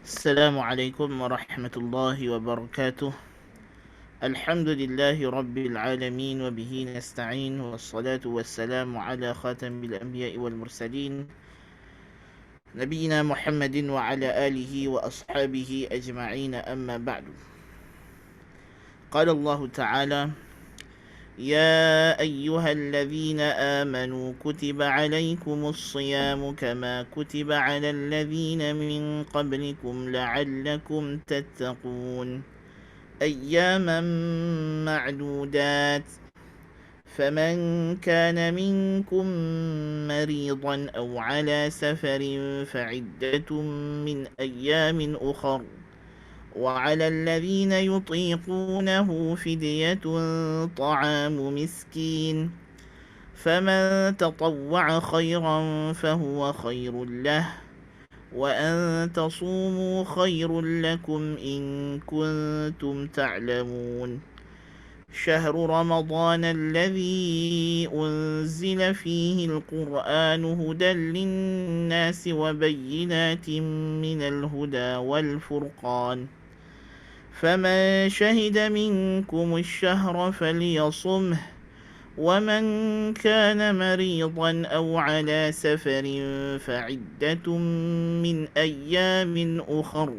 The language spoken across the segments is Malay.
السلام عليكم ورحمة الله وبركاته. الحمد لله رب العالمين وبه نستعين، والصلاة والسلام على خاتم الأنبياء والمرسلين نبينا محمد وعلى آله وأصحابه أجمعين، أما بعد. قال الله تعالى: يا أيها الذين آمنوا كتب عليكم الصيام كما كتب على الذين من قبلكم لعلكم تتقون أياما معدودات، فمن كان منكم مريضا أو على سفر فعدة من أيام أخر، وعلى الذين يطيقونه فدية طعام مسكين، فمن تطوع خيرا فهو خير له، وأن تصوموا خير لكم إن كنتم تعلمون. شهر رمضان الذي أنزل فيه القرآن هدى للناس وبينات من الهدى والفرقان، فمن شهد منكم الشهر فليصمه، ومن كان مريضا أو على سفر فعدة من أيام أخر،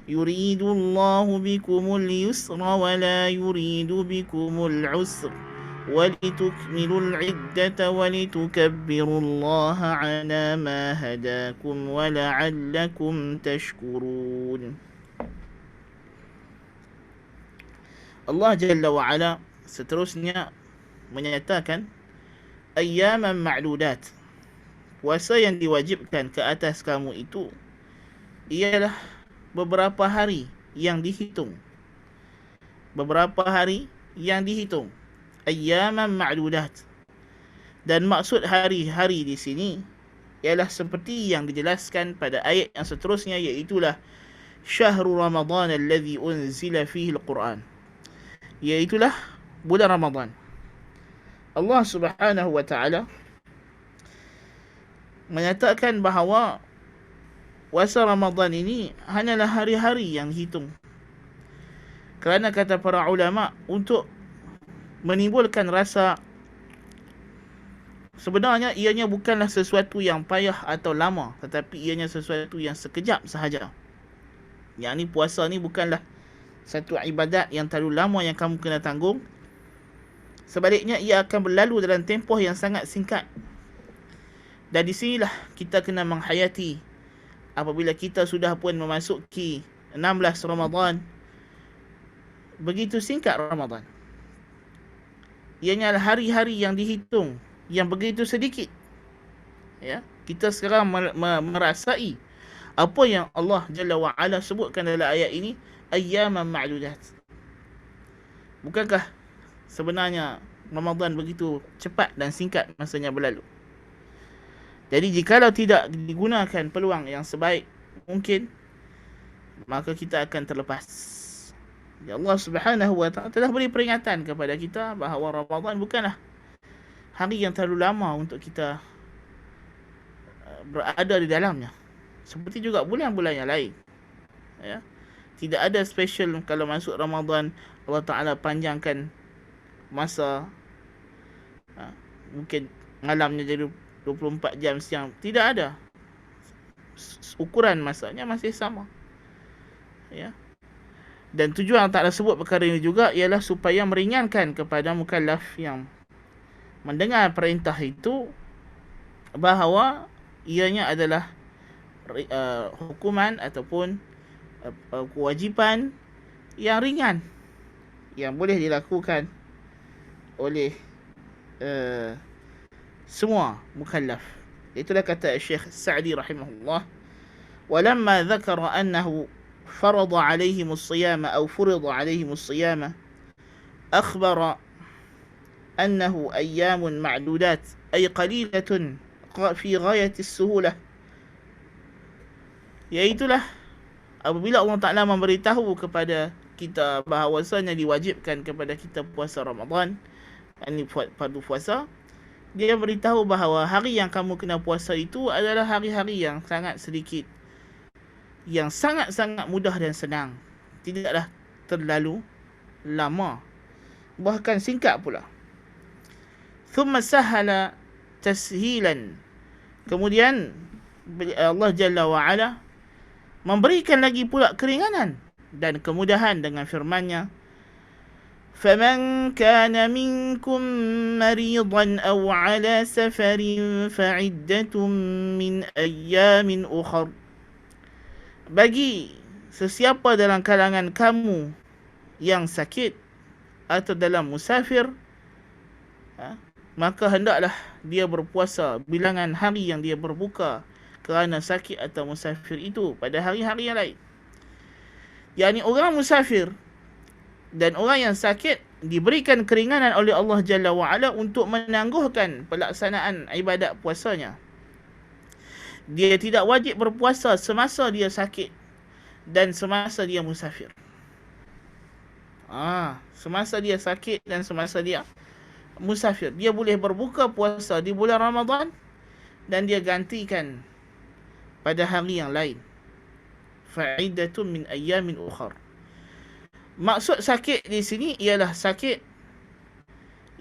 يريد الله بكم اليسر ولا يريد بكم العسر، ولتكملوا العدة ولتكبروا الله على ما هداكم ولعلكم تشكرون. Allah Jalla wa'ala seterusnya menyatakan ayyaman ma'dudat, puasa yang diwajibkan ke atas kamu itu ialah beberapa hari yang dihitung. Beberapa hari yang dihitung. Ayyaman ma'dudat. Dan maksud hari-hari di sini ialah seperti yang dijelaskan pada ayat yang seterusnya, iaitulah Syahrul Ramadan alladhi unzila fihi al-Quran, iaitulah bulan Ramadan. Allah Subhanahu wa ta'ala menyatakan bahawa puasa Ramadan ini hanyalah hari-hari yang hitung. Kerana kata para ulama, untuk menimbulkan rasa sebenarnya ianya bukanlah sesuatu yang payah atau lama, tetapi ianya sesuatu yang sekejap sahaja. Yang ni puasa ni bukanlah satu ibadat yang terlalu lama yang kamu kena tanggung. Sebaliknya ia akan berlalu dalam tempoh yang sangat singkat. Dan di sinilah kita kena menghayati, apabila kita sudah pun memasuki 16 Ramadan, begitu singkat Ramadan. Ianya adalah hari-hari yang dihitung, yang begitu sedikit. Ya, kita sekarang merasai apa yang Allah Jalla wa'ala sebutkan dalam ayat ini, ayyaman ma'dudat. Bukankah sebenarnya Ramadan begitu cepat dan singkat masanya berlalu? Jadi jikalau tidak digunakan peluang yang sebaik mungkin, maka kita akan terlepas. Ya, Allah Subhanahu wa ta'ala telah beri peringatan kepada kita bahawa Ramadan bukanlah hari yang terlalu lama untuk kita berada di dalamnya. Seperti juga bulan-bulan yang lain. Ya. Tidak ada special kalau masuk Ramadan Allah Ta'ala panjangkan masa, mungkin malamnya jadi 24 jam siang. Tidak ada. Ukuran masanya masih sama. Ya. Dan tujuan Allah Ta'ala sebut perkara ini juga ialah supaya meringankan kepada mukallaf yang mendengar perintah itu, bahawa ianya adalah hukuman ataupun kewajipan yang ringan, yang boleh dilakukan oleh semua mukallaf. Itulah kata Syekh Sa'di rahimahullah, walamma dzakara annahu farada alaihim as-siyama aw furida alaihim as-siyama akhbara annahu ayyamun ma'dudat ay qalilatun fi ghayati as-suhulah. Iaitulah apabila Allah Ta'ala memberitahu kepada kita bahawasanya diwajibkan kepada kita puasa Ramadan, ini fardu puasa, dia beritahu bahawa hari yang kamu kena puasa itu adalah hari-hari yang sangat sedikit. yang sangat-sangat mudah dan senang. Tidaklah terlalu lama, bahkan singkat pula. Thumma sahala tashilan. Kemudian Allah Jalla wa'ala memberikan lagi pula keringanan dan kemudahan dengan firman-Nya, فَمَنْ كَانَ مِنْكُمْ مَرِيضًا أَوْ عَلَى سَفَرٍ فَعِدَّةٌ مِنْ أَيَّامٍ أُخَرَ. Bagi sesiapa dalam kalangan kamu yang sakit atau dalam musafir, maka hendaklah dia berpuasa bilangan hari yang dia berbuka kerana sakit atau musafir itu pada hari-hari yang lain. Yani orang musafir dan orang yang sakit diberikan keringanan oleh Allah Jalla wa'ala untuk menangguhkan pelaksanaan ibadat puasanya. Dia tidak wajib berpuasa semasa dia sakit dan semasa dia musafir. Semasa dia sakit dan semasa dia musafir, dia boleh berbuka puasa di bulan Ramadan dan dia gantikan pada hari yang lain. Fa'iddatun min ayyamin ukhar. Maksud sakit di sini ialah sakit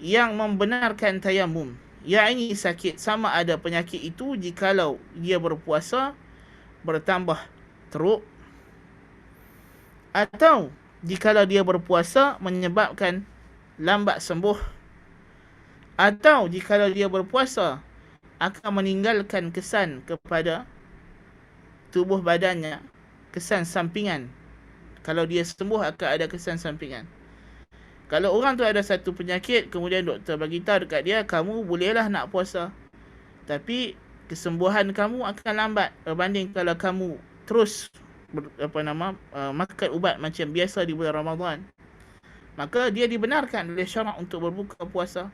yang membenarkan tayamum. Yakni sakit sama ada penyakit itu jikalau dia berpuasa bertambah teruk, atau jikalau dia berpuasa menyebabkan lambat sembuh, atau jikalau dia berpuasa akan meninggalkan kesan kepada tubuh badannya, kesan sampingan. Kalau dia sembuh akan ada kesan sampingan. Kalau orang tu ada satu penyakit, kemudian doktor bagi tahu dekat dia, kamu bolehlah nak puasa, tapi kesembuhan kamu akan lambat berbanding kalau kamu terus makan ubat macam biasa di bulan Ramadan. Maka dia dibenarkan oleh syarak untuk berbuka puasa.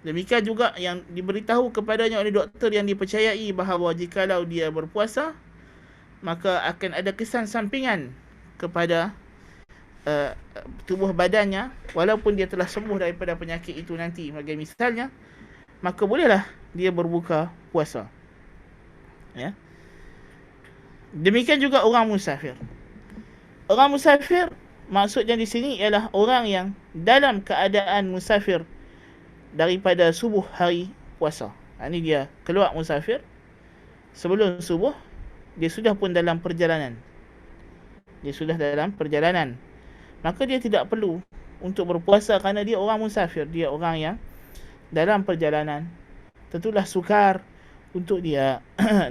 Demikian juga yang diberitahu kepadanya oleh doktor yang dipercayai bahawa jikalau dia berpuasa, maka akan ada kesan sampingan kepada tubuh badannya walaupun dia telah sembuh daripada penyakit itu nanti, bagi misalnya, maka bolehlah dia berbuka puasa. Demikian juga orang musafir. Orang musafir maksudnya di sini ialah orang yang dalam keadaan musafir daripada subuh hari puasa. Ini dia keluar musafir sebelum subuh, dia sudah pun dalam perjalanan. Maka dia tidak perlu untuk berpuasa kerana dia orang musafir. Dia orang yang dalam perjalanan. Tentulah sukar untuk dia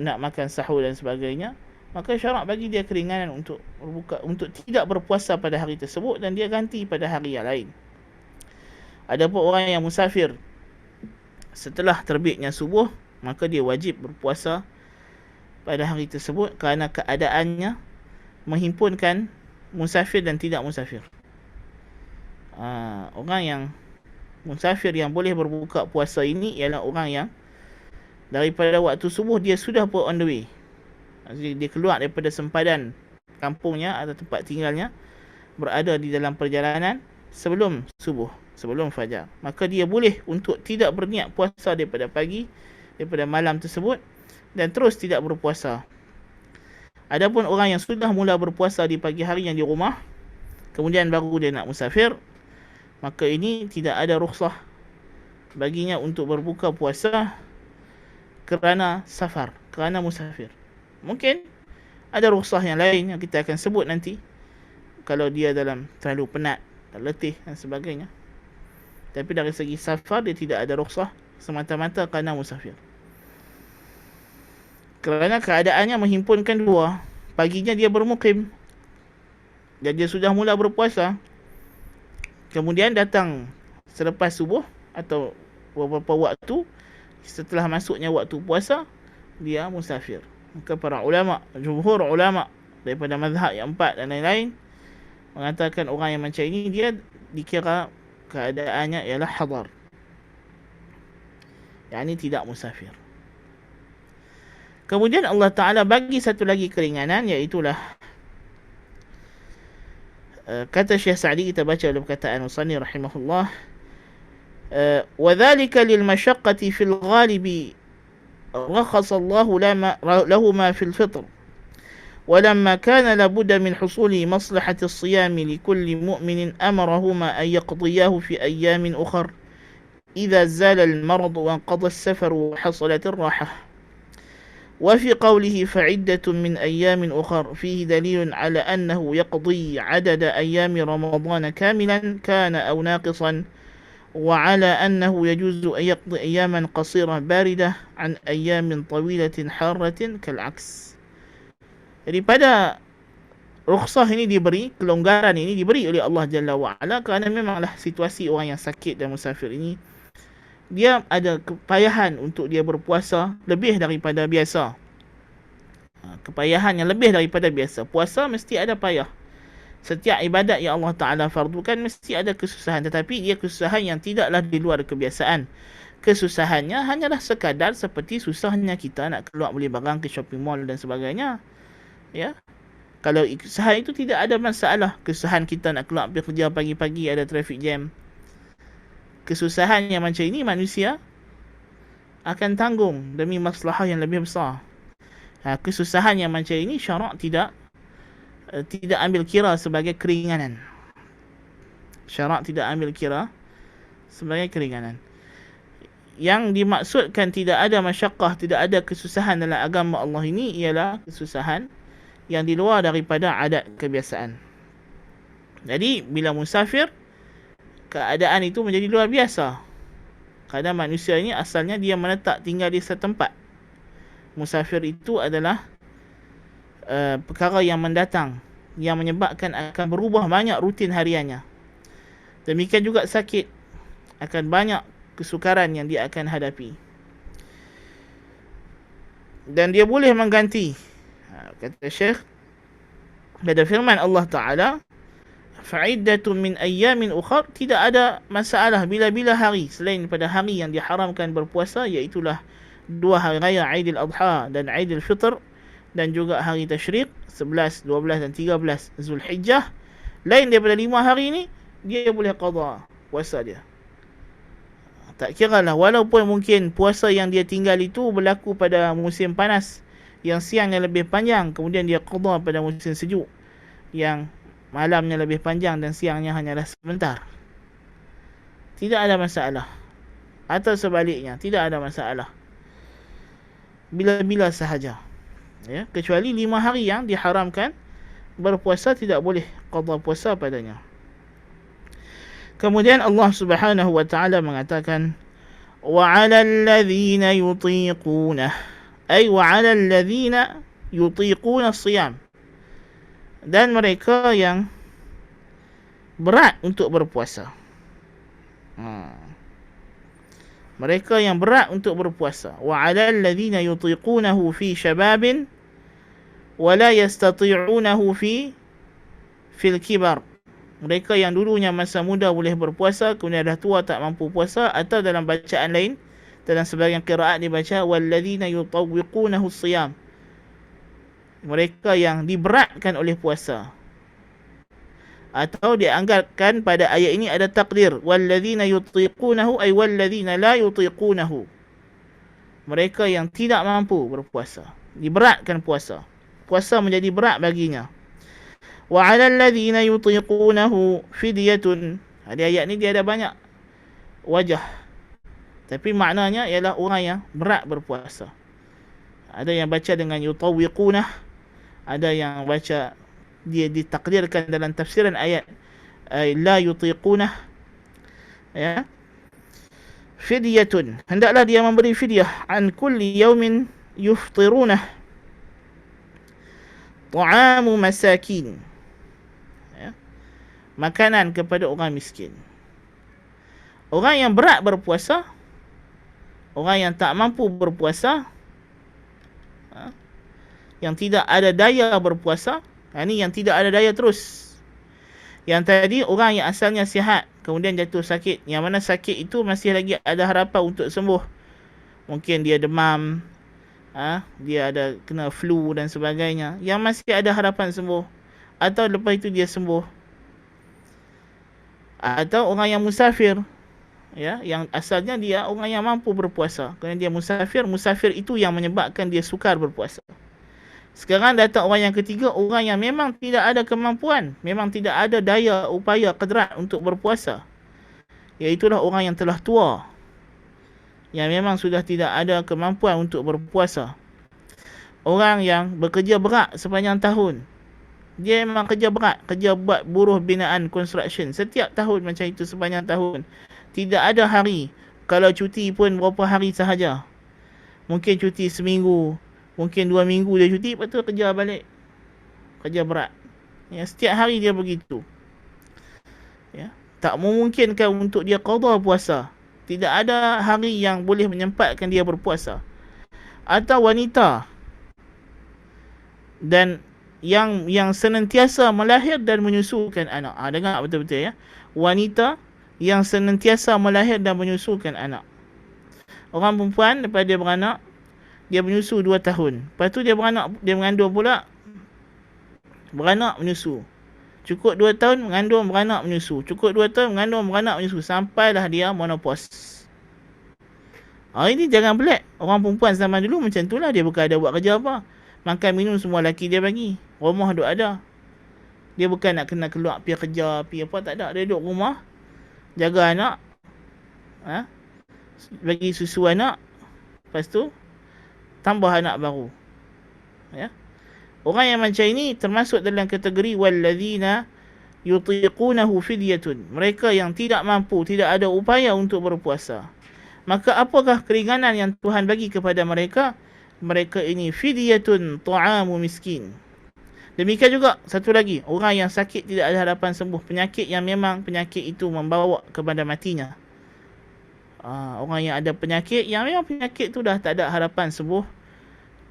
nak makan sahur dan sebagainya. Maka syarak bagi dia keringanan untuk berbuka, untuk tidak berpuasa pada hari tersebut dan dia ganti pada hari yang lain. Adapun orang yang musafir setelah terbitnya subuh, maka dia wajib berpuasa pada hari tersebut kerana keadaannya menghimpunkan musafir dan tidak musafir. Orang yang musafir yang boleh berbuka puasa ini ialah orang yang daripada waktu subuh dia sudah pun on the way. Dia keluar daripada sempadan kampungnya atau tempat tinggalnya, berada di dalam perjalanan sebelum subuh, sebelum fajar. Maka dia boleh untuk tidak berniat puasa daripada pagi, daripada malam tersebut, dan terus tidak berpuasa. Adapun orang yang sudah mula berpuasa di pagi hari yang di rumah, kemudian baru dia nak musafir, maka ini tidak ada rukhsah baginya untuk berbuka puasa kerana safar, kerana musafir. Mungkin ada rukhsah yang lain yang kita akan sebut nanti, kalau dia dalam terlalu penat, letih dan sebagainya. Tapi dari segi safar dia tidak ada rukhsah semata-mata kerana musafir. Kerana keadaannya menghimpunkan dua. Paginya dia bermukim dan dia sudah mula berpuasa. Kemudian datang selepas subuh atau beberapa waktu setelah masuknya waktu puasa, dia musafir. Maka para ulama, jumhur ulama daripada mazhab yang 4 dan lain-lain mengatakan orang yang macam ini dia dikira keadaannya ialah hadar, yakni tidak musafir. Kemudian Allah Ta'ala bagi satu lagi keringanan, iaitulah kata Syekh Sa'di, kita baca dalam perkataan Musannif rahimahullah, وَذَلِكَ لِلْمَشَقَّةِ فِي الْغَالِبِ رخص الله لهما في الفطر ولما كان لابد من حصول مصلحة الصيام لكل مؤمن أمرهما أن يقضياه في أيام أخر إذا زال المرض وانقضى السفر وحصلت الراحة. وفي قوله فعدة من أيام أخر فيه دليل على أنه يقضي عدد أيام رمضان كاملا كان أو ناقصا، وعلى أنه يجوز أن يقضي أياما قصيرة باردة عن أيام طويلة حارة كالعكس. Jadi pada rukhsah ini diberi, kelonggaran ini diberi oleh Allah Jalla wa'ala kerana memanglah situasi orang yang sakit dan musafir ini, dia ada kepayahan untuk dia berpuasa lebih daripada biasa. Kepayahan yang lebih daripada biasa. Puasa mesti ada payah. Setiap ibadat yang Allah Ta'ala fardukan mesti ada kesusahan. Tetapi dia kesusahan yang tidaklah di luar kebiasaan. Kesusahannya hanyalah sekadar seperti susahnya kita nak keluar beli barang ke shopping mall dan sebagainya. Ya, kalau kesusahan itu tidak ada masalah. Kesusahan kita nak keluar pergi kerja pagi-pagi ada traffic jam. Kesusahan yang macam ini manusia akan tanggung demi maslahah yang lebih besar. Kesusahan yang macam ini syarak tidak ambil kira sebagai keringanan. Syarak tidak ambil kira sebagai keringanan. Yang dimaksudkan tidak ada masyaqqah, tidak ada kesusahan dalam agama Allah ini ialah kesusahan yang di luar daripada adat kebiasaan. Jadi bila musafir, keadaan itu menjadi luar biasa. Kerana manusia ini asalnya dia menetap tinggal di satu tempat. Musafir itu adalah perkara yang mendatang, yang menyebabkan akan berubah banyak rutin hariannya. Demikian juga sakit, akan banyak kesukaran yang dia akan hadapi. Dan dia boleh mengganti. Kata Syekh, pada firman Allah Ta'ala, fa'iddatun min ayyamin ukhar, tidak ada masalah bila-bila hari selain pada hari yang diharamkan berpuasa, iaitulah 2 hari raya Aidil Adha dan Aidil Fitr, dan juga hari Tashriq 11, 12 dan 13 Zulhijjah. Lain daripada 5 hari ini, dia boleh qada puasa dia. Tak kira lah, walaupun mungkin puasa yang dia tinggal itu berlaku pada musim panas yang siangnya lebih panjang, kemudian dia qada pada musim sejuk yang malamnya lebih panjang dan siangnya hanyalah sebentar. Tidak ada masalah. Atau sebaliknya, tidak ada masalah. Bila-bila sahaja. Ya, kecuali 5 hari yang diharamkan berpuasa, tidak boleh qada puasa padanya. Kemudian Allah Subhanahu wa taala mengatakan, wa 'alal ladzina yutiqunah, ay wa 'alal ladzina yutiquna as-siyam, dan mereka yang berat untuk berpuasa. Mereka yang berat untuk berpuasa. Wa 'alal ladzina yutiqunahu fi syababin wa la yastati'unahu fil kibar. Mereka yang dulunya masa muda boleh berpuasa, kemudian dah tua tak mampu puasa, atau dalam bacaan lain, dalam sebahagian qiraat dibaca walladzina yutawwiqunahu as-siyam, mereka yang diberatkan oleh puasa. Atau dianggapkan pada ayat ini ada takdir walladzina yutiqunahu ay walladzina la yutiqunahu, mereka yang tidak mampu berpuasa, diberatkan puasa, puasa menjadi berat baginya. Wa 'alal ladzina yutiqunahu fidyatun. Di ayat ni dia ada banyak wajah, tapi maknanya ialah orang yang berat berpuasa. Ada yang baca dengan yutawwiqunah, ada yang baca dia ditakdirkan dalam tafsiran ayat la yutiqunah, ya. Fidyatun, hendaklah dia memberi fidyah an kulli yaumin yuftirunah ta'amu masakin, ya, makanan kepada orang miskin. Orang yang berat berpuasa, orang yang tak mampu berpuasa, yang tidak ada daya berpuasa, ini yang tidak ada daya terus. Yang tadi orang yang asalnya sihat kemudian jatuh sakit, yang mana sakit itu masih lagi ada harapan untuk sembuh. Mungkin dia demam, dia ada kena flu dan sebagainya, yang masih ada harapan sembuh, atau lepas itu dia sembuh. Atau orang yang musafir, Ya, yang asalnya dia orang yang mampu berpuasa. Kerana dia musafir, musafir itu yang menyebabkan dia sukar berpuasa. Sekarang datang orang yang ketiga, orang yang memang tidak ada kemampuan, memang tidak ada daya, upaya, kedrat untuk berpuasa. Iaitulah orang yang telah tua, yang memang sudah tidak ada kemampuan untuk berpuasa. Orang yang bekerja berat sepanjang tahun. Dia memang kerja berat, kerja buat buruh binaan construction. Setiap tahun macam itu sepanjang tahun. Tidak ada hari. Kalau cuti pun berapa hari sahaja. Mungkin cuti seminggu, mungkin 2 minggu dia cuti, lepas tu kerja balik. Kerja berat. Ya, setiap hari dia begitu. Ya, tak memungkinkan untuk dia qada puasa. Tidak ada hari yang boleh menyempatkan dia berpuasa. Atau wanita dan yang senantiasa melahir dan menyusukan anak. Dengar betul-betul ya. Wanita yang senantiasa melahir dan menyusukan anak. Orang perempuan lepas dia beranak, dia menyusu 2 tahun. Lepas tu dia beranak, dia mengandung pula. Beranak menyusu. Cukup 2 tahun mengandung, beranak menyusu. Cukup 2 tahun mengandung, beranak menyusu. Sampailah dia menopause. Ini jangan pelik. Orang perempuan zaman dulu macam tu lah. Dia bukan ada buat kerja apa. Makan minum semua laki dia bagi. Rumah duk ada. Dia bukan nak kena keluar pergi kerja, pergi apa, tak ada. Dia duduk rumah, jaga anak, bagi susu anak. Lepas tu tambah anak baru. Ya. Orang yang macam ini termasuk dalam kategori walladzina yutiqunahu fidyatun. Mereka yang tidak mampu, tidak ada upaya untuk berpuasa. Maka apakah keringanan yang Tuhan bagi kepada mereka? Mereka ini fidyatun ta'amu miskin. Demikian juga satu lagi, orang yang sakit tidak ada harapan sembuh, penyakit yang memang penyakit itu membawa kepada matinya. Orang yang ada penyakit yang memang penyakit itu dah tak ada harapan sembuh,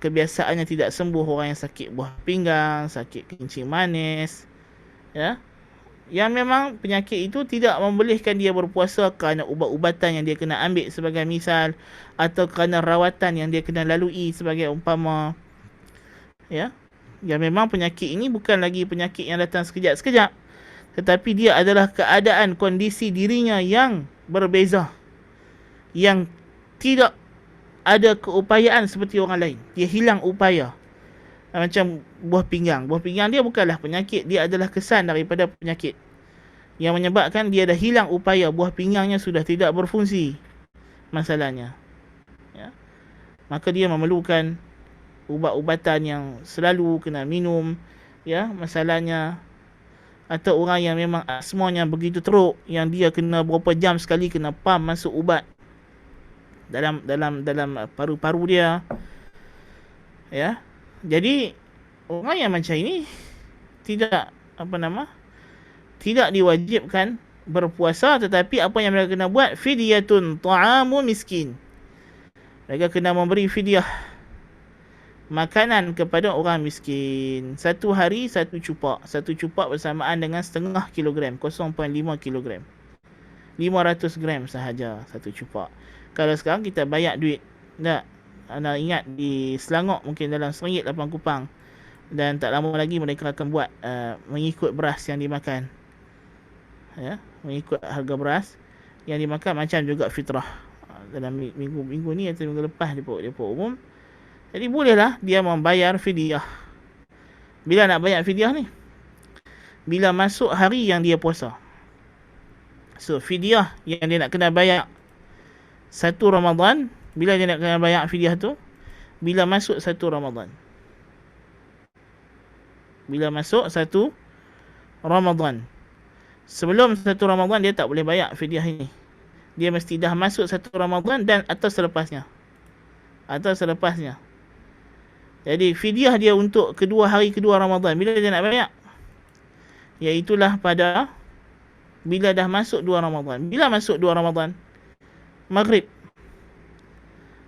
kebiasaannya tidak sembuh. Orang yang sakit buah pinggang, sakit kencing manis, ya, yang memang penyakit itu tidak membolehkan dia berpuasa kerana ubat-ubatan yang dia kena ambil sebagai misal, atau kerana rawatan yang dia kena lalui sebagai umpama. Ya, yang memang penyakit ini bukan lagi penyakit yang datang sekejap-sekejap, tetapi dia adalah keadaan kondisi dirinya yang berbeza, yang tidak ada keupayaan seperti orang lain. Dia hilang upaya. Macam buah pinggang. Buah pinggang dia bukanlah penyakit, dia adalah kesan daripada penyakit yang menyebabkan dia dah hilang upaya. Buah pinggangnya sudah tidak berfungsi masalahnya. Ya. Maka dia memerlukan ubat-ubatan yang selalu kena minum. Ya, masalahnya. Atau orang yang memang asmanya begitu teruk, yang dia kena berapa jam sekali kena pam masuk ubat dalam paru-paru dia. Ya. Jadi orang yang macam ini tidak tidak diwajibkan berpuasa, tetapi apa yang mereka kena buat, fidyatun ta'amu miskin. Mereka kena memberi fidyah, makanan kepada orang miskin. Satu hari satu cupak. Satu cupak bersamaan dengan setengah kilogram, 0.5 kilogram. 500 gram sahaja satu cupak. Kalau sekarang kita bayar duit, tak? Anda ingat di Selangor mungkin dalam RM1.8 dan tak lama lagi mereka akan buat mengikut beras yang dimakan. Ya, mengikut harga beras yang dimakan, macam juga fitrah. Dalam minggu ni atau minggu lepas dia umum. Jadi bolehlah dia membayar fidyah. Bila nak bayar fidyah ni? Bila masuk hari yang dia puasa. So fidyah yang dia nak kena bayar 1 Ramadan. Bila dia nak kena bayar fidyah tu? Bila masuk 1 Ramadan. Bila masuk 1 Ramadan. Sebelum 1 Ramadan dia tak boleh bayar fidyah ini. Dia mesti dah masuk 1 Ramadan dan atau selepasnya. Jadi fidyah dia untuk hari kedua Ramadan. Bila dia nak bayar? Iaitulah pada bila dah masuk 2 Ramadan. Bila masuk 2 Ramadan? Maghrib.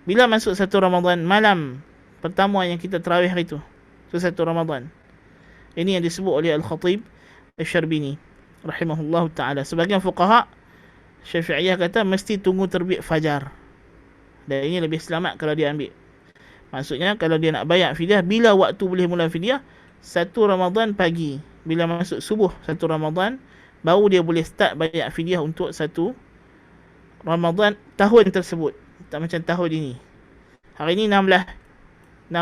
Bila masuk 1 Ramadan? Malam pertama yang kita tarawih hari tu. So 1 Ramadan. Ini yang disebut oleh Al-Khatib Asy-Syarbini rahimahullahu ta'ala. Sebagian fuqaha Syafi'iyah kata mesti tunggu terbit fajar. Dan ini lebih selamat kalau dia ambil. Maksudnya kalau dia nak bayar fidyah, bila waktu boleh mula fidyah? 1 Ramadan pagi. Bila masuk subuh 1 Ramadan, baru dia boleh start bayar fidyah untuk 1 Ramadan tahun tersebut. Tak macam tahun ini. Hari ini 16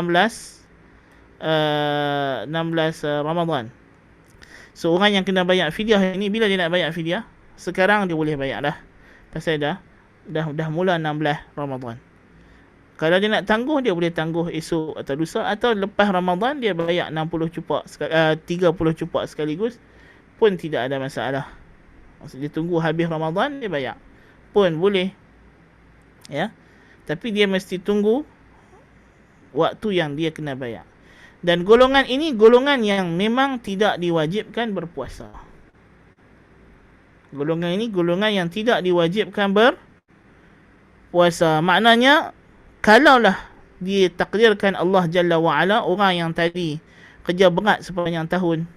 Ramadan. So orang yang kena bayar fidyah ini, bila dia nak bayar fidyah? Sekarang dia boleh bayar dah. Pasal dah mula 16 Ramadan. Kalau dia nak tangguh, dia boleh tangguh esok atau lusa, atau lepas Ramadan dia bayar 30 cupak sekaligus pun tidak ada masalah. Maksudnya dia tunggu habis Ramadan dia bayar pun boleh. Ya. Tapi dia mesti tunggu waktu yang dia kena bayar. Dan golongan ini golongan yang memang tidak diwajibkan berpuasa. Golongan ini golongan yang tidak diwajibkan berpuasa. Maknanya, kalaulah ditakdirkan Allah Jalla wa'ala, orang yang tadi kerja berat sepanjang tahun,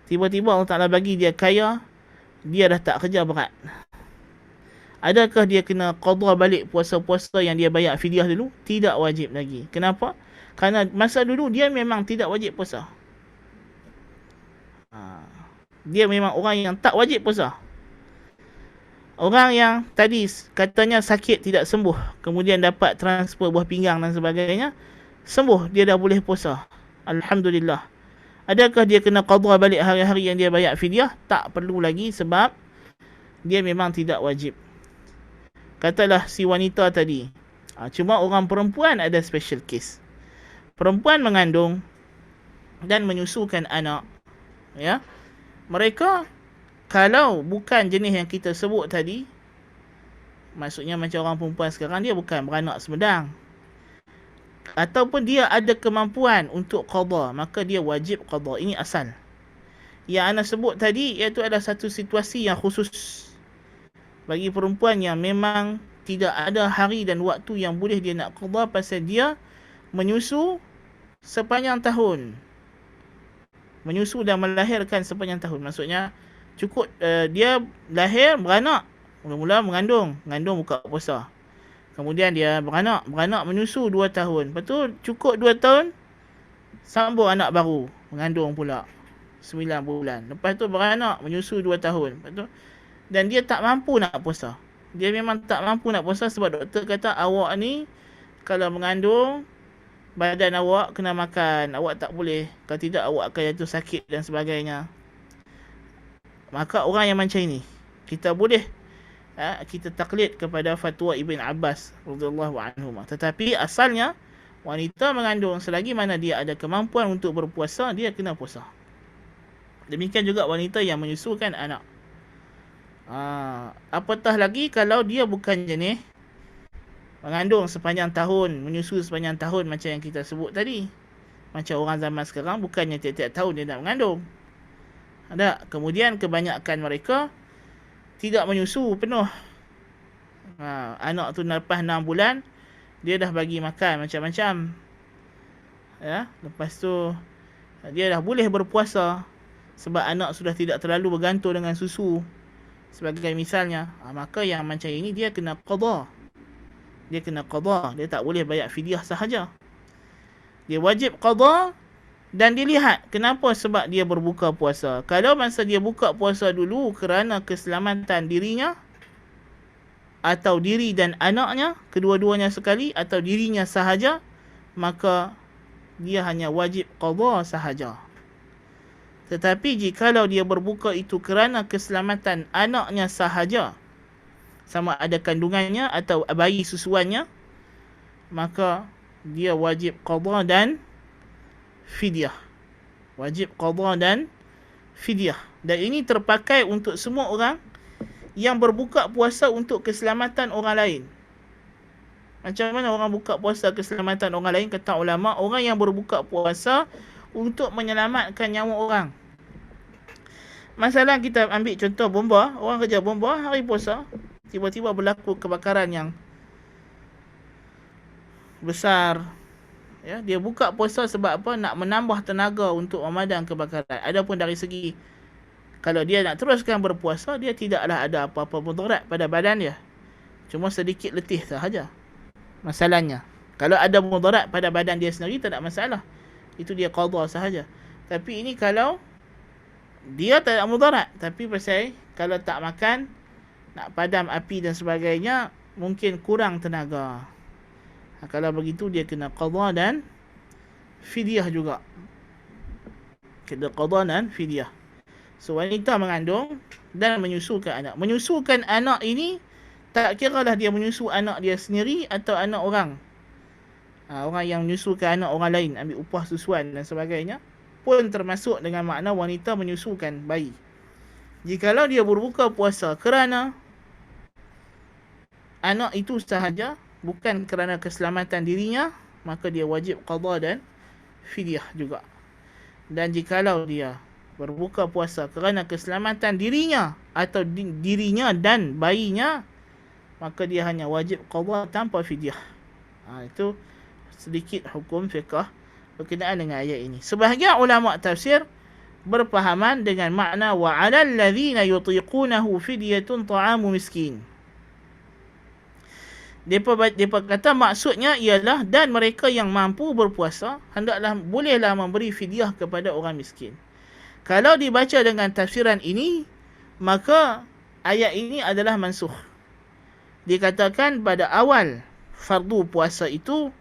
tiba-tiba Allah Ta'ala bagi dia kaya, dia dah tak kerja berat. Adakah dia kena qadha balik puasa-puasa yang dia bayar fidyah dulu? Tidak wajib lagi. Kenapa? Kerana masa dulu dia memang tidak wajib puasa. Dia memang orang yang tak wajib puasa. Orang yang tadi katanya sakit tidak sembuh, kemudian dapat transfer buah pinggang dan sebagainya, sembuh, dia dah boleh puasa. Alhamdulillah. Adakah dia kena qadha balik hari-hari yang dia bayar fidyah? Tak perlu lagi, sebab dia memang tidak wajib. Katalah si wanita tadi, cuma orang perempuan ada special case. Perempuan mengandung dan menyusukan anak, ya, mereka kalau bukan jenis yang kita sebut tadi, maksudnya macam orang perempuan sekarang, dia bukan beranak semedang, ataupun dia ada kemampuan untuk qadha, maka dia wajib qadha. Ini asal. Yang ana sebut tadi iaitu adalah satu situasi yang khusus bagi perempuan yang memang tidak ada hari dan waktu yang boleh dia nak qadha, pasal dia menyusu sepanjang tahun. Menyusu dan melahirkan sepanjang tahun. Maksudnya cukup dia lahir, beranak, mula-mula mengandung buka puasa. Kemudian dia beranak menyusu 2 tahun. Lepas tu cukup 2 tahun, sambung anak baru, mengandung pula 9 bulan. Lepas tu beranak, menyusu 2 tahun. Lepas tu, dan dia tak mampu nak puasa. Dia memang tak mampu nak puasa sebab doktor kata awak ni kalau mengandung, badan awak kena makan, awak tak boleh, kalau tidak awak akan jatuh sakit dan sebagainya. Maka orang yang macam ini, kita boleh kita taklid kepada fatwa Ibn Abbas radhiyallahu anhu. Tetapi asalnya wanita mengandung selagi mana dia ada kemampuan untuk berpuasa, dia kena puasa. Demikian juga wanita yang menyusukan anak. Apatah lagi kalau dia bukan jenis mengandung sepanjang tahun, menyusu sepanjang tahun macam yang kita sebut tadi. Macam orang zaman sekarang, bukannya tiap-tiap tahun dia nak mengandung. Ada. Kemudian kebanyakan mereka tidak menyusu penuh. Anak tu lepas 6 bulan, dia dah bagi makan macam-macam. Ya, lepas tu dia dah boleh berpuasa sebab anak sudah tidak terlalu bergantung dengan susu. Sebagai misalnya, maka yang macam ini dia kena qadha. Dia kena qadha. Dia tak boleh bayar fidyah sahaja. Dia wajib qadha. Dan dilihat kenapa, sebab dia berbuka puasa. Kalau masa dia buka puasa dulu kerana keselamatan dirinya, atau diri dan anaknya, kedua-duanya sekali, atau dirinya sahaja, maka dia hanya wajib qadha sahaja. Tetapi jikalau dia berbuka itu kerana keselamatan anaknya sahaja, sama ada kandungannya atau bayi susuannya, maka dia wajib qadha dan fidyah. Wajib qadha dan fidyah. Dan ini terpakai untuk semua orang yang berbuka puasa untuk keselamatan orang lain. Macam mana orang buka puasa keselamatan orang lain? Kata ulama, orang yang berbuka puasa untuk menyelamatkan nyawa orang. Masalah kita ambil contoh bomba. Orang kerja bomba hari puasa, tiba-tiba berlaku kebakaran yang besar. Ya, dia buka puasa sebab apa? Nak menambah tenaga untuk memadam kebakaran. Adapun dari segi, kalau dia nak teruskan berpuasa, dia tidaklah ada apa-apa mudarat pada badan dia. Cuma sedikit letih sahaja. Masalahnya, kalau ada mudarat pada badan dia sendiri, tak ada masalah. Itu dia qadha sahaja. Tapi ini kalau dia tak ada mudarat, tapi pasal kalau tak makan, nak padam api dan sebagainya, mungkin kurang tenaga. Kalau begitu dia kena qadha dan fidyah juga. Kena qadha dan fidyah. So wanita mengandung dan menyusukan anak. Menyusukan anak ini tak kiralah dia menyusu anak dia sendiri atau anak orang. Orang yang menyusukan anak orang lain, ambil upah susuan dan sebagainya, pun termasuk dengan makna wanita menyusukan bayi. Jikalau dia berbuka puasa kerana anak itu sahaja, bukan kerana keselamatan dirinya, maka dia wajib qadha dan fidyah juga. Dan jikalau dia berbuka puasa kerana keselamatan dirinya atau dirinya dan bayinya, maka dia hanya wajib qadha tanpa fidyah. Itu sedikit hukum fiqh berkenaan dengan ayat ini. Sebahagian ulama tafsir berpahaman dengan makna wa 'alal ladzina yutiqunahu fidyatun ta'amu miskin. Depa kata maksudnya ialah dan mereka yang mampu berpuasa hendaklah bolehlah memberi fidyah kepada orang miskin. Kalau dibaca dengan tafsiran ini, maka ayat ini adalah mansukh. Dikatakan pada awal fardu puasa itu,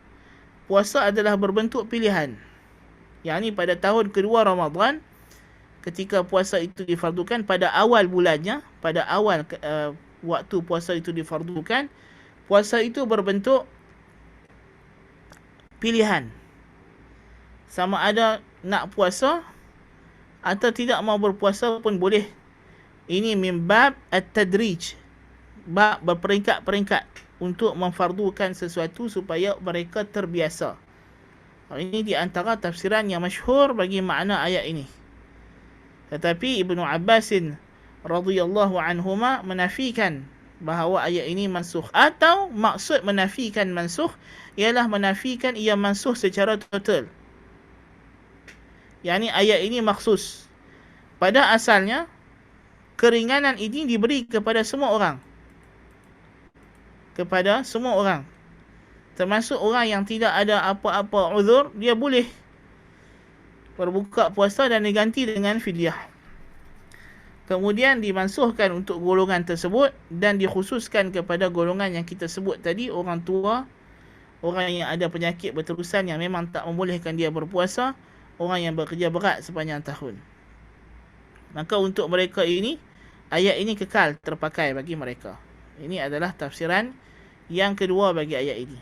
puasa adalah berbentuk pilihan. Yang ini pada tahun kedua Ramadan, ketika puasa itu difardukan pada awal bulannya, pada awal waktu puasa itu difardukan, puasa itu berbentuk pilihan. Sama ada nak puasa atau tidak mau berpuasa pun boleh. Ini min bab at-tadrij, bab berperingkat-peringkat untuk memfardukan sesuatu supaya mereka terbiasa. Ini di antara tafsiran yang masyhur bagi makna ayat ini. Tetapi Ibnu Abbasin radhiyallahu anhuma menafikan bahawa ayat ini mansukh, atau maksud menafikan mansukh ialah menafikan ia mansukh secara total. Yang ini ayat ini maksus. Pada asalnya keringanan ini diberi kepada semua orang. Kepada semua orang. Termasuk orang yang tidak ada apa-apa uzur, dia boleh berbuka puasa dan diganti dengan fidyah. Kemudian dimansuhkan untuk golongan tersebut dan dikhususkan kepada golongan yang kita sebut tadi, orang tua, orang yang ada penyakit berterusan yang memang tak membolehkan dia berpuasa, orang yang bekerja berat sepanjang tahun. Maka untuk mereka ini, ayat ini kekal terpakai bagi mereka. Ini adalah tafsiran yang kedua bagi ayat ini.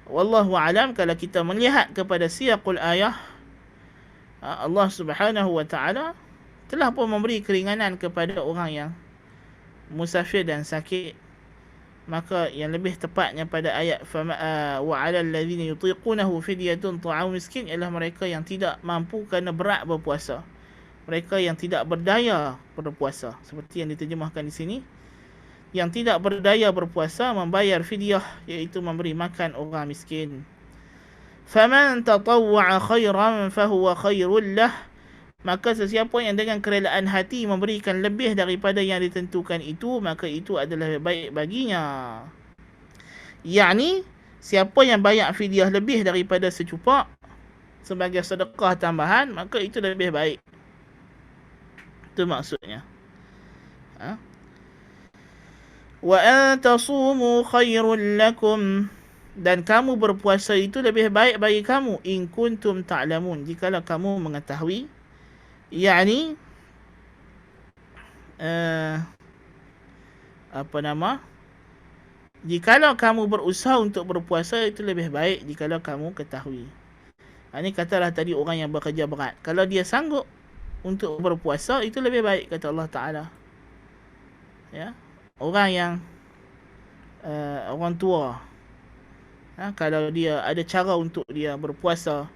Wallahu a'lam. Kalau kita melihat kepada siyaqul ayah, Allah Subhanahu wa taala telah pun memberi keringanan kepada orang yang musafir dan sakit. Maka yang lebih tepatnya pada ayat wa 'alal ladzina yutiqunahu fidyatun ta'amu miskin ialah mereka yang tidak mampu kerana berat berpuasa. Mereka yang tidak berdaya berpuasa. Seperti yang diterjemahkan di sini. Yang tidak berdaya berpuasa membayar fidyah, iaitu memberi makan orang miskin. Faman tatawwa'a khairan fahuwa khairul lah. Maka sesiapa yang dengan kerelaan hati memberikan lebih daripada yang ditentukan itu, maka itu adalah lebih baik baginya. Yakni, siapa yang bayar fidyah lebih daripada secupak sebagai sedekah tambahan, maka itu lebih baik. Itu maksudnya. Wa an tasumu khairul lakum. Dan kamu berpuasa itu lebih baik bagi kamu. In kuntum ta'lamun. Jikalau kamu mengetahui. Yakni jikalau kamu berusaha untuk berpuasa itu lebih baik jikalau kamu ketahui. Ini katalah tadi orang yang bekerja berat, kalau dia sanggup untuk berpuasa itu lebih baik, kata Allah Ta'ala. Ya, orang yang orang tua, kalau dia ada cara untuk dia berpuasa,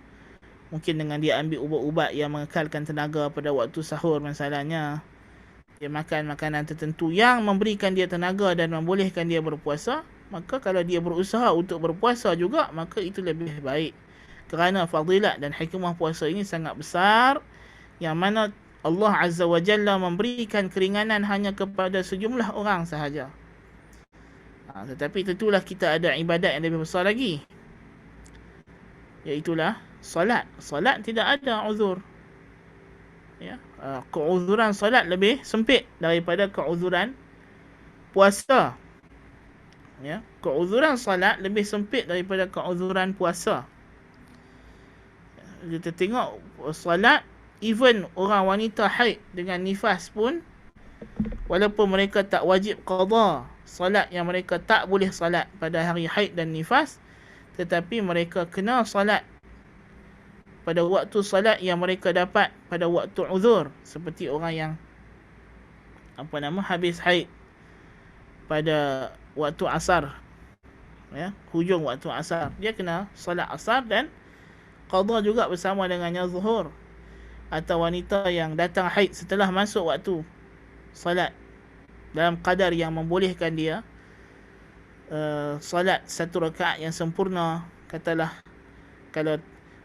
mungkin dengan dia ambil ubat-ubat yang mengekalkan tenaga pada waktu sahur misalnya, dia makan makanan tertentu yang memberikan dia tenaga dan membolehkan dia berpuasa, maka kalau dia berusaha untuk berpuasa juga, maka itu lebih baik. Kerana fadilat dan hikmah puasa ini sangat besar, yang mana Allah Azza wa Jalla memberikan keringanan hanya kepada sejumlah orang sahaja. Tetapi tentulah kita ada ibadat yang lebih besar lagi, iaitulah solat. Solat tidak ada uzur. Ya, keuzuran solat lebih sempit daripada keuzuran puasa. Ya, keuzuran salat lebih sempit daripada keuzuran puasa. Kita tengok salat, even orang wanita haid dengan nifas pun, walaupun mereka tak wajib qada salat yang mereka tak boleh salat pada hari haid dan nifas, tetapi mereka kena salat pada waktu salat yang mereka dapat pada waktu uzur, seperti orang yang habis haid pada waktu asar, ya, hujung waktu asar, dia kena salat asar dan qada juga bersama dengannya zuhur. Atau wanita yang datang haid setelah masuk waktu salat dalam kadar yang membolehkan dia salat 1 rakaat yang sempurna, katalah kalau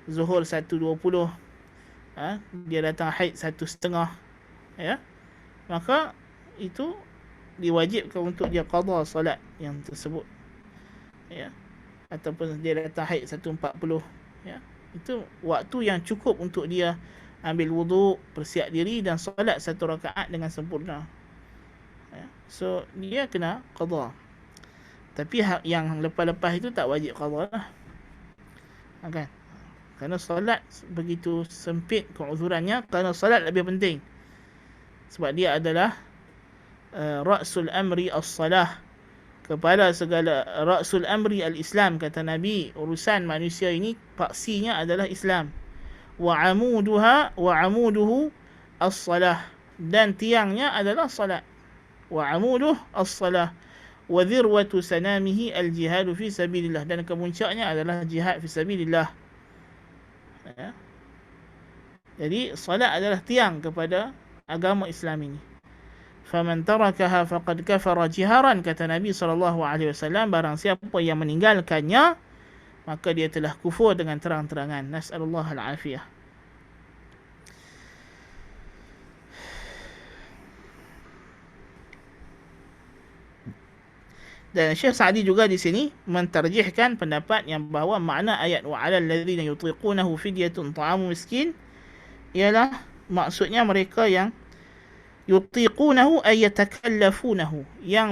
zuhur 1.20, dia datang haid 1.30, ya, maka itu diwajibkan untuk dia qada salat yang tersebut, ya. Ataupun dia datang haid 1.40, ya, itu waktu yang cukup untuk dia ambil wuduk, bersiap diri dan salat 1 rakaat dengan sempurna, ya. So dia kena qada. Tapi yang lepas-lepas itu tak wajib qada lah, kan? Kerana salat begitu sempit keuzurannya, kerana salat lebih penting. Sebab dia adalah ra'sul amri as-salah, kepala segala, ra'sul amri al-Islam, kata Nabi. Urusan manusia ini paksinya adalah Islam. Wa amuduhu as-salah, dan tiangnya adalah salat. Wa amuduhu as-salah wa dhirwatu sanamihi al-jihadu fi sabilillah, dan kemuncaknya adalah jihad fi sabilillah, ya. Jadi salat adalah tiang kepada agama Islam ini. Faman tarakaha faqad kafara jiharan, kata Nabi SAW, barang siapa yang meninggalkannya maka dia telah kufur dengan terang-terangan. Nas'alullah al-afiyah. Dan Syekh Sa'di juga di sini mentarjihkan pendapat yang bahawa makna ayat wa 'alal ladzina yutiqunahu fidyatun ta'amu miskin ialah maksudnya mereka yang yutiqunahu ay yatakallafunahu, yang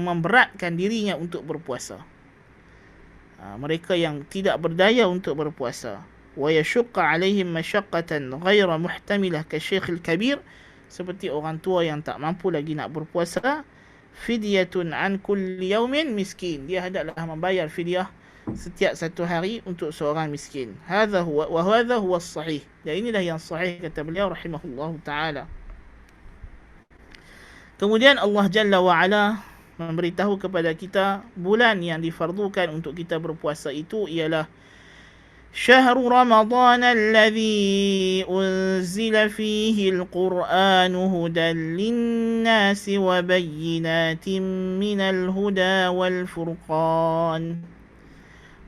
memberatkan dirinya untuk berpuasa. Mereka yang tidak berdaya untuk berpuasa. Wa yashqa 'alaihim masyaqqatan ghaira muhtamilah ka syekhil kabir, seperti orang tua yang tak mampu lagi nak berpuasa. Fidyatun an kulli yaumin miskin, dia hendaklah membayar fidyah setiap 1 hari untuk seorang miskin. Hadza huwa wa hadza huwa as-sahih, dan inilah yang sahih, kata beliau rahimahullahu taala. Kemudian Allah Jalla wa Ala memberitahu kepada kita bulan yang difardukan untuk kita berpuasa itu ialah Syahrul Ramadan alladhi unzila fihi al-Qur'anu hudan lin-nasi wa bayyinatin minal huda wal furqan.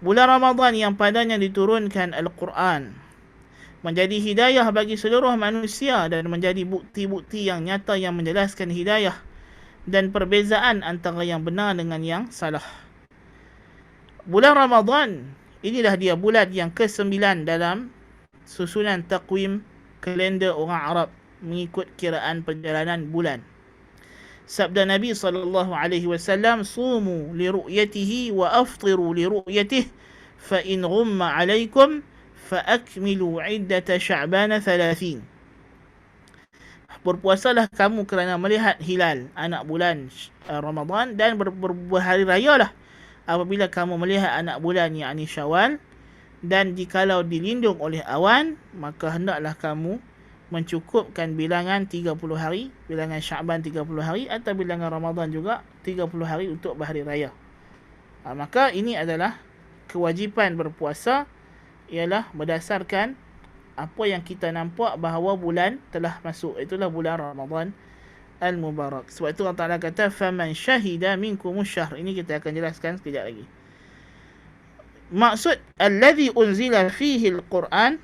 Bulan Ramadan yang padanya diturunkan Al-Quran menjadi hidayah bagi seluruh manusia dan menjadi bukti-bukti yang nyata yang menjelaskan hidayah dan perbezaan antara yang benar dengan yang salah. Bulan Ramadan, inilah dia bulan yang ke-9 dalam susunan takwim kalender orang Arab mengikut kiraan perjalanan bulan. Sabda Nabi SAW, "Sumu li ru'yatihi wa aftiru li ru'yatihi, fa in ghumma 'alaykum fa akmilu 'iddata Sya'ban 30." Berpuasalah kamu kerana melihat hilal anak bulan Ramadan, dan berhari rayalah apabila kamu melihat anak bulan yakni Syawal, dan jikalau dilindung oleh awan maka hendaklah kamu mencukupkan bilangan 30 hari, bilangan Sya'ban 30 hari atau bilangan Ramadan juga 30 hari untuk berhari raya. Maka ini adalah kewajipan berpuasa ialah berdasarkan apa yang kita nampak bahawa bulan telah masuk, itulah bulan Ramadan Al-Mubarak. Sebab itu Allah Ta'ala kata faman syahida minkumus syahr. Ini kita akan jelaskan sekejap lagi. Maksud alladhi unzila fihi al-Quran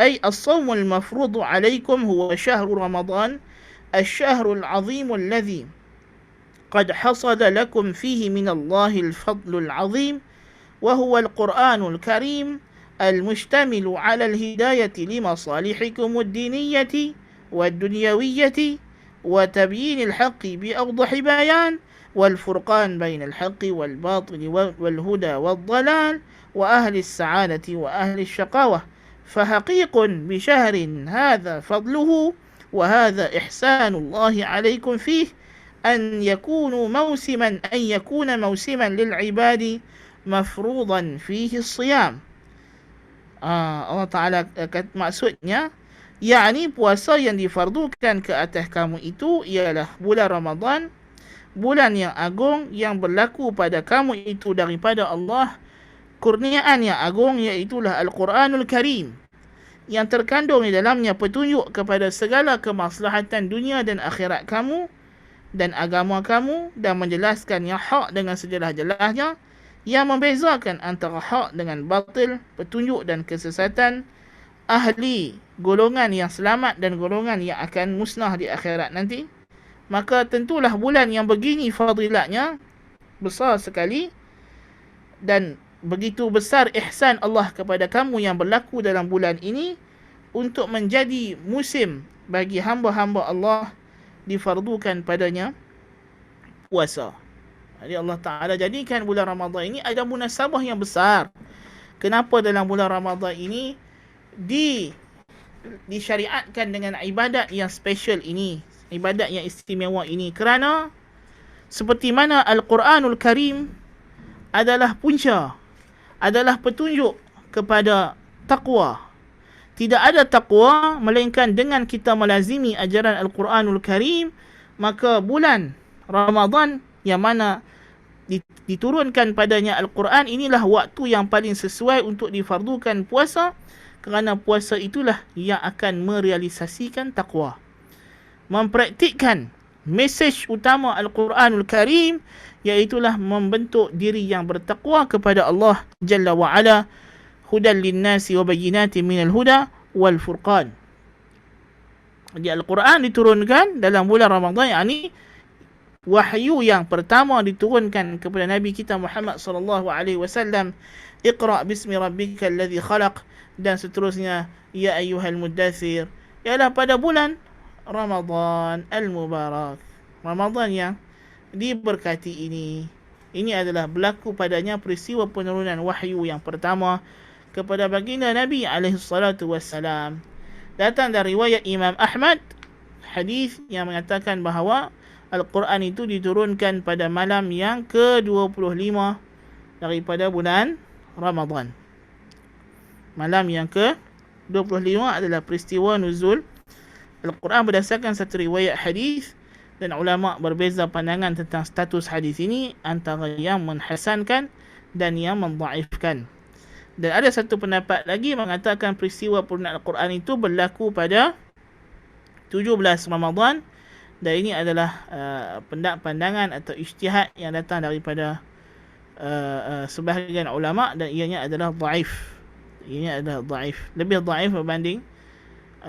ay as-sawmul mafruḍu 'alaykum huwa syahrul Ramadan asy-syahrul 'azim alladhi qad hasada lakum fihi min Allahil fadlul 'azim wa huwa al-Qur'anul Karim al-mushtamilu 'ala al-hidayati limasalihikum ad-diniyyati wad-dunyawiyyati wa tabyinil haqqi bi awdahi bayan والفرقان بين الحق والباطل والهدى والضلال وأهل السعادة وأهل الشقاوة فحقيق بشهر هذا فضله وهذا إحسان الله عليكم فيه أن يكون موسما للعباد مفروضا فيه الصيام. Allah Ta'ala maksudnya, yakni puasa yang difardukan ke atas kamu itu ialah bulan Ramadan, bulan yang agung yang berlaku pada kamu itu daripada Allah, kurniaan yang agung iaitulah Al-Quranul Karim yang terkandung di dalamnya petunjuk kepada segala kemaslahatan dunia dan akhirat kamu dan agama kamu, dan menjelaskan yang hak dengan sejelas-jelasnya, yang membezakan antara hak dengan batil, petunjuk dan kesesatan, ahli golongan yang selamat dan golongan yang akan musnah di akhirat nanti. Maka tentulah bulan yang begini fadilatnya besar sekali, dan begitu besar ihsan Allah kepada kamu yang berlaku dalam bulan ini untuk menjadi musim bagi hamba-hamba Allah difardukan padanya puasa. Jadi Allah Ta'ala jadikan bulan Ramadan ini ada munasabah yang besar. Kenapa dalam bulan Ramadan ini disyariatkan dengan ibadat yang special ini, ibadat yang istimewa ini? Kerana seperti mana Al-Quranul Karim adalah punca, adalah petunjuk kepada taqwa. Tidak ada taqwa melainkan dengan kita melazimi ajaran Al-Quranul Karim. Maka bulan Ramadan yang mana diturunkan padanya Al-Quran, inilah waktu yang paling sesuai untuk difardukan puasa, kerana puasa itulah yang akan merealisasikan taqwa, mempraktikkan mesej utama Al-Quranul Karim, iaitulah membentuk diri yang bertakwa kepada Allah Jalla wa'ala, hudan linnasi wa bayyinatin minal huda wal furqan. Jadi Al-Quran diturunkan dalam bulan Ramadan, yakni wahyu yang pertama diturunkan kepada Nabi kita Muhammad sallallahu alaihi wasallam, Iqra bismi rabbikal ladzi khalaq, dan seterusnya, ya ayyuhal muddathir, ialah pada bulan Ramadan al-Mubarak, Ramadan yang diberkati ini. Ini adalah berlaku padanya peristiwa penurunan wahyu yang pertama kepada baginda Nabi alaihi salatu wassalam. Datang dari riwayat Imam Ahmad, hadis yang mengatakan bahawa Al-Quran itu diturunkan pada malam yang ke-25 daripada bulan Ramadan. Malam yang ke-25 adalah peristiwa nuzul Al-Quran berdasarkan satu riwayat hadis, dan ulama berbeza pandangan tentang status hadis ini, antara yang menhasankan dan yang mendhaifkan. Dan ada satu pendapat lagi mengatakan peristiwa penurunan Al-Quran itu berlaku pada 17 Ramadan, dan ini adalah pandangan atau ijtihad yang datang daripada sebahagian ulama, dan ianya adalah dhaif. Ianya adalah dhaif, lebih dhaif berbanding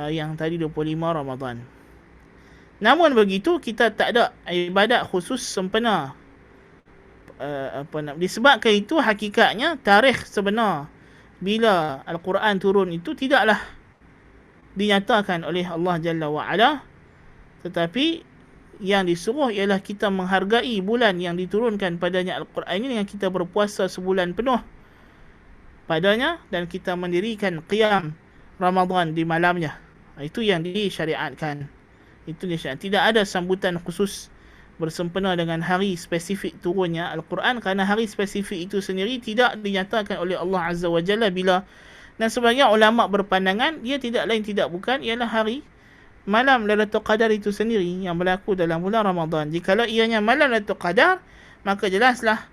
yang tadi 25 Ramadan. Namun begitu, kita tak ada ibadat khusus sempena. Disebabkan itu, hakikatnya tarikh sebenar bila Al-Quran turun itu tidaklah dinyatakan oleh Allah Jalla wa'ala, tetapi yang disuruh ialah kita menghargai bulan yang diturunkan padanya Al-Quran ini dengan kita berpuasa sebulan penuh padanya, dan kita mendirikan qiyam Ramadan di malamnya. Itu yang disyariatkan. Itu disyariat. Tidak ada sambutan khusus bersempena dengan hari spesifik turunnya Al-Quran, kerana hari spesifik itu sendiri tidak dinyatakan oleh Allah Azza wa Jalla bila. Dan sebagian ulama berpandangan dia tidak lain tidak bukan ialah hari malam Lailatul Qadar itu sendiri yang berlaku dalam bulan Ramadan. Jikalau ianya malam Lailatul Qadar, maka jelaslah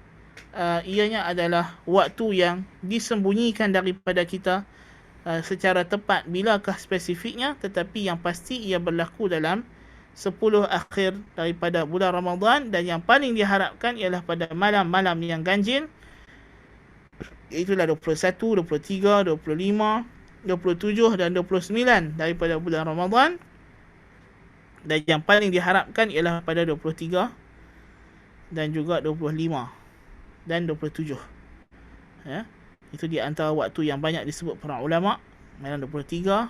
ianya adalah waktu yang disembunyikan daripada kita secara tepat bilakah spesifiknya, tetapi yang pasti ia berlaku dalam 10 akhir daripada bulan Ramadan, dan yang paling diharapkan ialah pada malam-malam yang ganjil, itulah 21, 23, 25, 27 dan 29 daripada bulan Ramadan. Dan yang paling diharapkan ialah pada 23 dan juga 25 dan 27. Ya, itu di antara waktu yang banyak disebut para ulama, malam 23,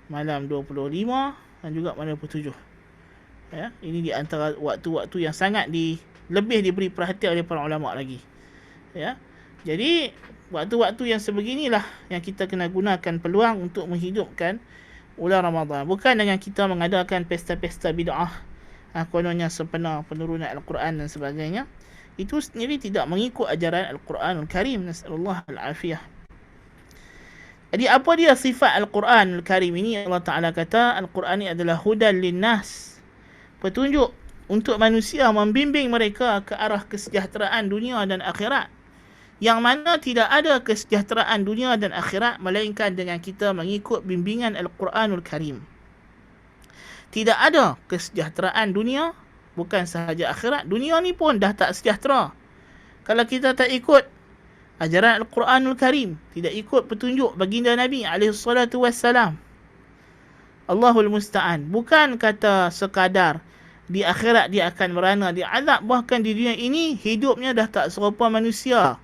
malam 25 dan juga malam 27. Ya, ini di antara waktu-waktu yang sangat lebih diberi perhatian oleh para ulama lagi. Ya. Jadi waktu-waktu yang sebeginilah yang kita kena gunakan peluang untuk menghidupkan bulan Ramadan. Bukan dengan kita mengadakan pesta-pesta bid'ah, kononnya sempena penurunan Al-Quran dan sebagainya. Itu sendiri tidak mengikut ajaran Al-Quranul Karim. Nasallallahu al-afiyah. Jadi apa dia sifat Al-Quranul Karim ini? Allah Ta'ala kata Al-Quran ini adalah hudan linnas, petunjuk untuk manusia, membimbing mereka ke arah kesejahteraan dunia dan akhirat, yang mana tidak ada kesejahteraan dunia dan akhirat melainkan dengan kita mengikut bimbingan Al-Quranul Karim. Tidak ada kesejahteraan dunia, bukan sahaja akhirat. Dunia ni pun dah tak sejahtera kalau kita tak ikut ajaran Al-Quranul Karim, tidak ikut petunjuk baginda Nabi SAW. Allahul Musta'an. Bukan kata sekadar di akhirat dia akan merana, dia azab, bahkan di dunia ini hidupnya dah tak serupa manusia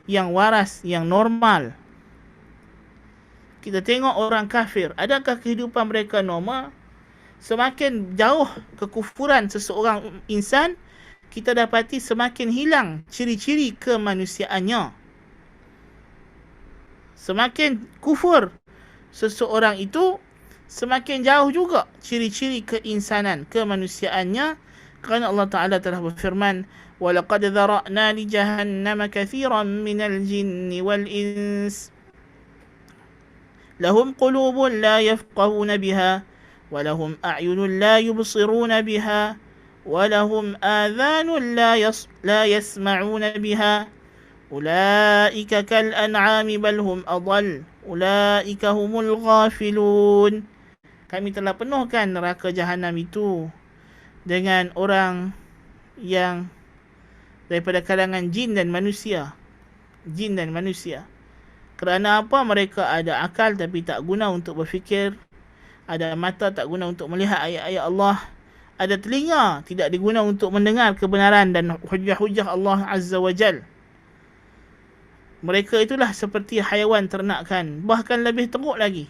yang waras, yang normal. Kita tengok orang kafir, adakah kehidupan mereka normal? Semakin jauh kekufuran seseorang insan, kita dapati semakin hilang ciri-ciri kemanusiaannya. Semakin kufur seseorang itu, semakin jauh juga ciri-ciri keinsanan, kemanusiaannya. Kerana Allah Ta'ala telah berfirman, وَلَقَدْ ذَرَأْنَا لِجَهَنَّمَ كَثِيرًا مِنَ الْجِنِّ وَالْإِنسِ لَهُمْ قُلُوبٌ لَا يَفْقَهُونَ بِهَا وَلَهُمْ أَعْيُنٌ لَا يُبْصِرُونَ بِهَا وَلَهُمْ آذَانٌ لَا يَسْمَعُونَ بِهَا أُولَئِكَ كَالْأَنْعَامِ بَلْ هُمْ أَضَلُّ أُولَئِكَ هُمُ الْغَافِلُونَ. Kami telah penuhkan neraka jahanam itu dengan orang yang daripada kalangan jin dan manusia. Jin dan manusia. Kerana apa? Mereka ada akal tapi tak guna untuk berfikir. Ada mata tak guna untuk melihat ayat-ayat Allah. Ada telinga tidak diguna untuk mendengar kebenaran dan hujah-hujah Allah Azza wa Jal. Mereka itulah seperti haiwan ternakan, bahkan lebih teruk lagi.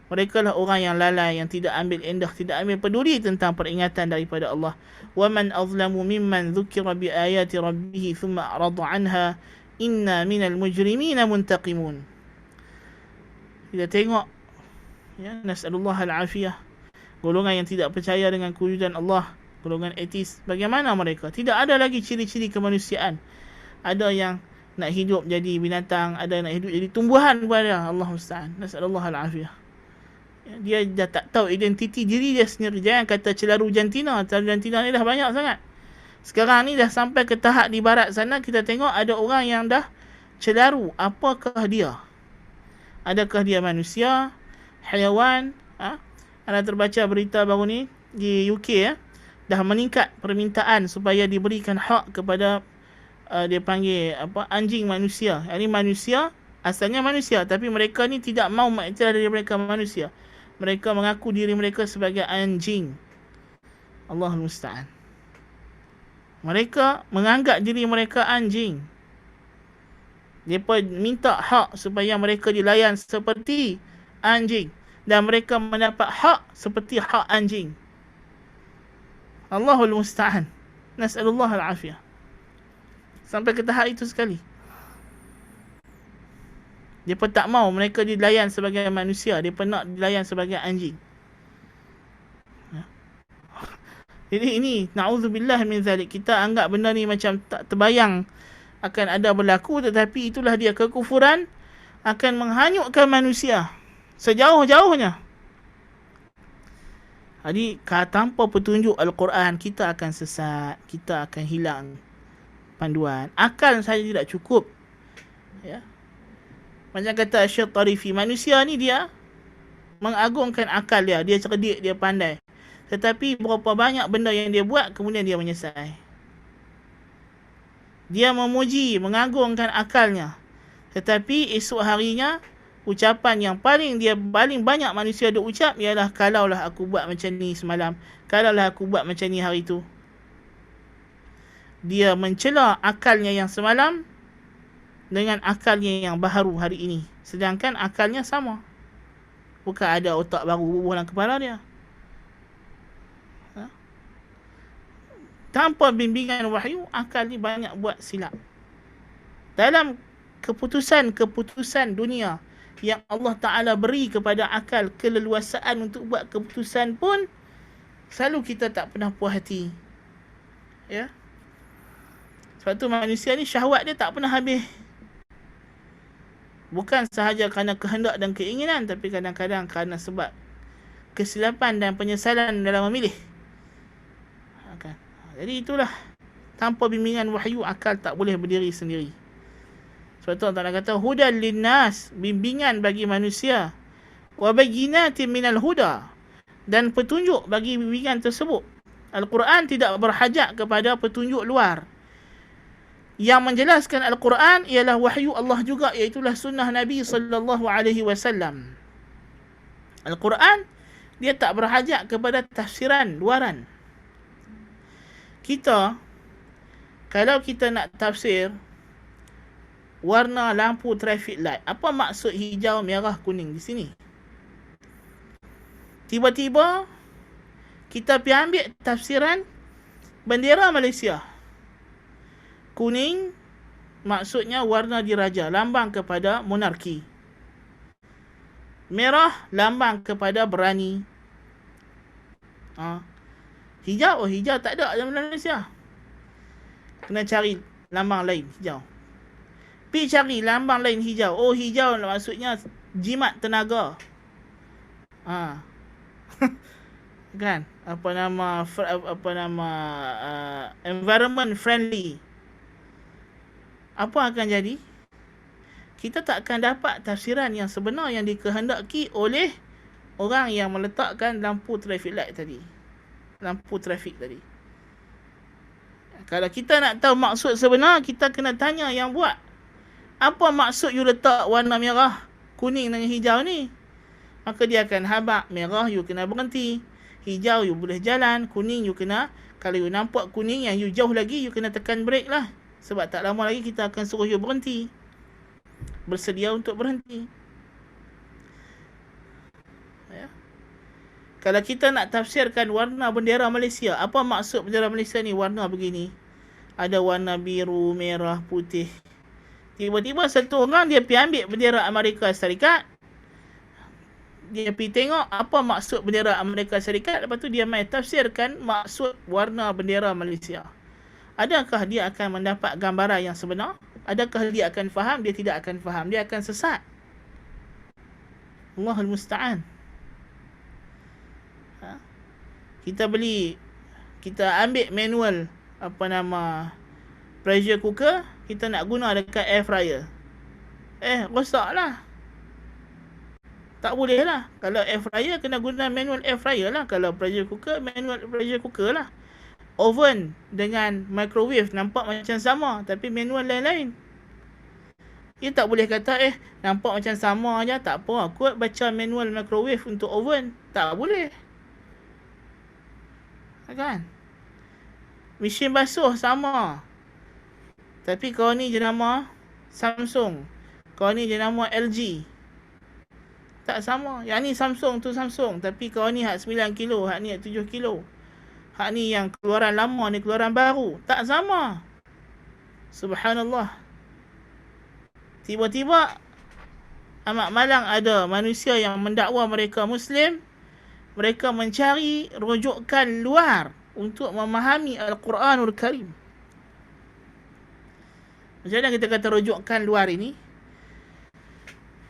Mereka lah orang yang lalai, yang tidak ambil endah, tidak ambil peduli tentang peringatan daripada Allah. وَمَنْ أَظْلَمُ مِمَّنْ ذُكِّرَ بِآيَاتِ رَبِّهِ ثُمَّ أَعْرَضَ عَنْهَا إِنَّا مِنَ الْمُجْرِمِينَ مُنْتَقِمُونَ. Kita tengok, ya, nasallallahu al-afiyah, golongan yang tidak percaya dengan kewujudan Allah, golongan etis, bagaimana mereka? Tidak ada lagi ciri-ciri kemanusiaan. Ada yang nak hidup jadi binatang, ada nak hidup jadi tumbuhan kepada Allah Musta'an. Nasallallahu al-afiyah. Dia dah tak tahu identiti diri dia sendiri. Jangan kata celaru jantina. Celaru jantina ni dah banyak sangat. Sekarang ni dah sampai ke tahap di barat sana, kita tengok ada orang yang dah celaru. Apakah dia? Adakah dia manusia, haiwan? Anda terbaca berita baru ni di UK, dah meningkat permintaan supaya diberikan hak kepada dia panggil anjing manusia. Ini manusia, asalnya manusia, tapi mereka ni tidak mau mengiktiraf diri mereka manusia. Mereka mengaku diri mereka sebagai anjing. Allahul Musta'an. Mereka menganggap diri mereka anjing. Mereka minta hak supaya mereka dilayan seperti anjing, dan mereka mendapat hak seperti hak anjing. Allahul Musta'an. Nas'alullah al-afiyah. Sampai ke tahap itu sekali. Dia pun tak mau mereka dilayan sebagai manusia. Dia pun nak dilayan sebagai anjing. Jadi ini, na'udzubillah min zalik. Kita anggap benda ni macam tak terbayang akan ada berlaku. Tetapi itulah dia, kekufuran akan menghanyutkan manusia sejauh-jauhnya. Jadi tanpa petunjuk Al-Quran, kita akan sesat. Kita akan hilang panduan. Akal saja tidak cukup. Ya. Macam kata Syekh Tarifi, manusia ni dia mengagungkan akal dia. Dia cerdik, dia pandai. Tetapi berapa banyak benda yang dia buat, kemudian dia menyesal. Dia memuji, mengagungkan akalnya. Tetapi esok harinya, ucapan yang paling banyak manusia dia ucap ialah, kalaulah aku buat macam ni semalam, kalaulah aku buat macam ni hari tu. Dia mencela akalnya yang semalam dengan akalnya yang baharu hari ini. Sedangkan akalnya sama. Bukan ada otak baru bubuh dalam kepala dia. tanpa bimbingan wahyu, akal ni banyak buat silap. Dalam keputusan-keputusan dunia yang Allah Ta'ala beri kepada akal keleluasaan untuk buat keputusan pun, selalu kita tak pernah puas hati. Ya. Sebab tu manusia ni syahwat dia tak pernah habis. Bukan sahaja kerana kehendak dan keinginan, tapi kadang-kadang kerana sebab kesilapan dan penyesalan dalam memilih. Jadi itulah, tanpa bimbingan wahyu, akal tak boleh berdiri sendiri. Sebab tu Allah Ta'ala kata, hudan linnas, bimbingan bagi manusia, wa bayyinatin minal huda, dan petunjuk bagi bimbingan tersebut. Al-Quran tidak berhajat kepada petunjuk luar. Yang menjelaskan Al-Quran ialah wahyu Allah juga, iaitulah sunnah Nabi SAW. Al-Quran, dia tak berhajat kepada tafsiran luaran. Kita, kalau kita nak tafsir warna lampu traffic light, apa maksud hijau, merah, kuning di sini? Tiba-tiba kita pergi ambil tafsiran bendera Malaysia. Kuning maksudnya warna diraja, lambang kepada monarki. Merah lambang kepada berani. Hijau, hijau tak ada dalam Malaysia. Kena cari lambang lain hijau. Pergi cari lambang lain hijau. Oh, hijau maksudnya jimat tenaga. Kan? Environment friendly. Apa akan jadi? Kita tak akan dapat tafsiran yang sebenar yang dikehendaki oleh orang yang meletakkan lampu traffic light tadi. Lampu trafik tadi. Kalau kita nak tahu maksud sebenar, kita kena tanya yang buat. Apa maksud you letak warna merah, kuning dengan hijau ni? Maka dia akan habaq. Merah you kena berhenti, hijau you boleh jalan, kuning you kena, kalau you nampak kuning yang you jauh lagi, you kena tekan brake lah. Sebab tak lama lagi kita akan suruh you berhenti. Bersedia untuk berhenti. Ya. Kalau kita nak tafsirkan warna bendera Malaysia, apa maksud bendera Malaysia ni warna begini? Ada warna biru, merah, putih. Tiba-tiba satu orang dia pergi ambil bendera Amerika Syarikat. Dia pergi tengok apa maksud bendera Amerika Syarikat. Lepas tu dia main tafsirkan maksud warna bendera Malaysia. Adakah dia akan mendapat gambaran yang sebenar? Adakah dia akan faham? Dia tidak akan faham. Dia akan sesat. Allahul Musta'an. Kita ambil manual pressure cooker, kita nak guna dekat air fryer. Rosak lah. Tak boleh lah. Kalau air fryer, kena guna manual air fryer lah. Kalau pressure cooker, manual pressure cooker lah. Oven dengan microwave nampak macam sama, tapi manual lain-lain. Dia tak boleh kata, nampak macam sama aja, tak apa, aku baca manual microwave untuk oven. Tak boleh. Kan? Mesin basuh sama, tapi kau ni jenama Samsung, kau ni jenama LG. Tak sama. Yang ni Samsung tu Samsung, tapi kau ni hak 9 kilo, hak ni hak 7 kilo. Hak ni yang keluaran lama, ni keluaran baru. Tak sama. Subhanallah. Tiba-tiba amat malang ada manusia yang mendakwa mereka Muslim. Mereka mencari rujukan luar untuk memahami Al-Quranul Karim. Macam mana kita kata rujukan luar ini?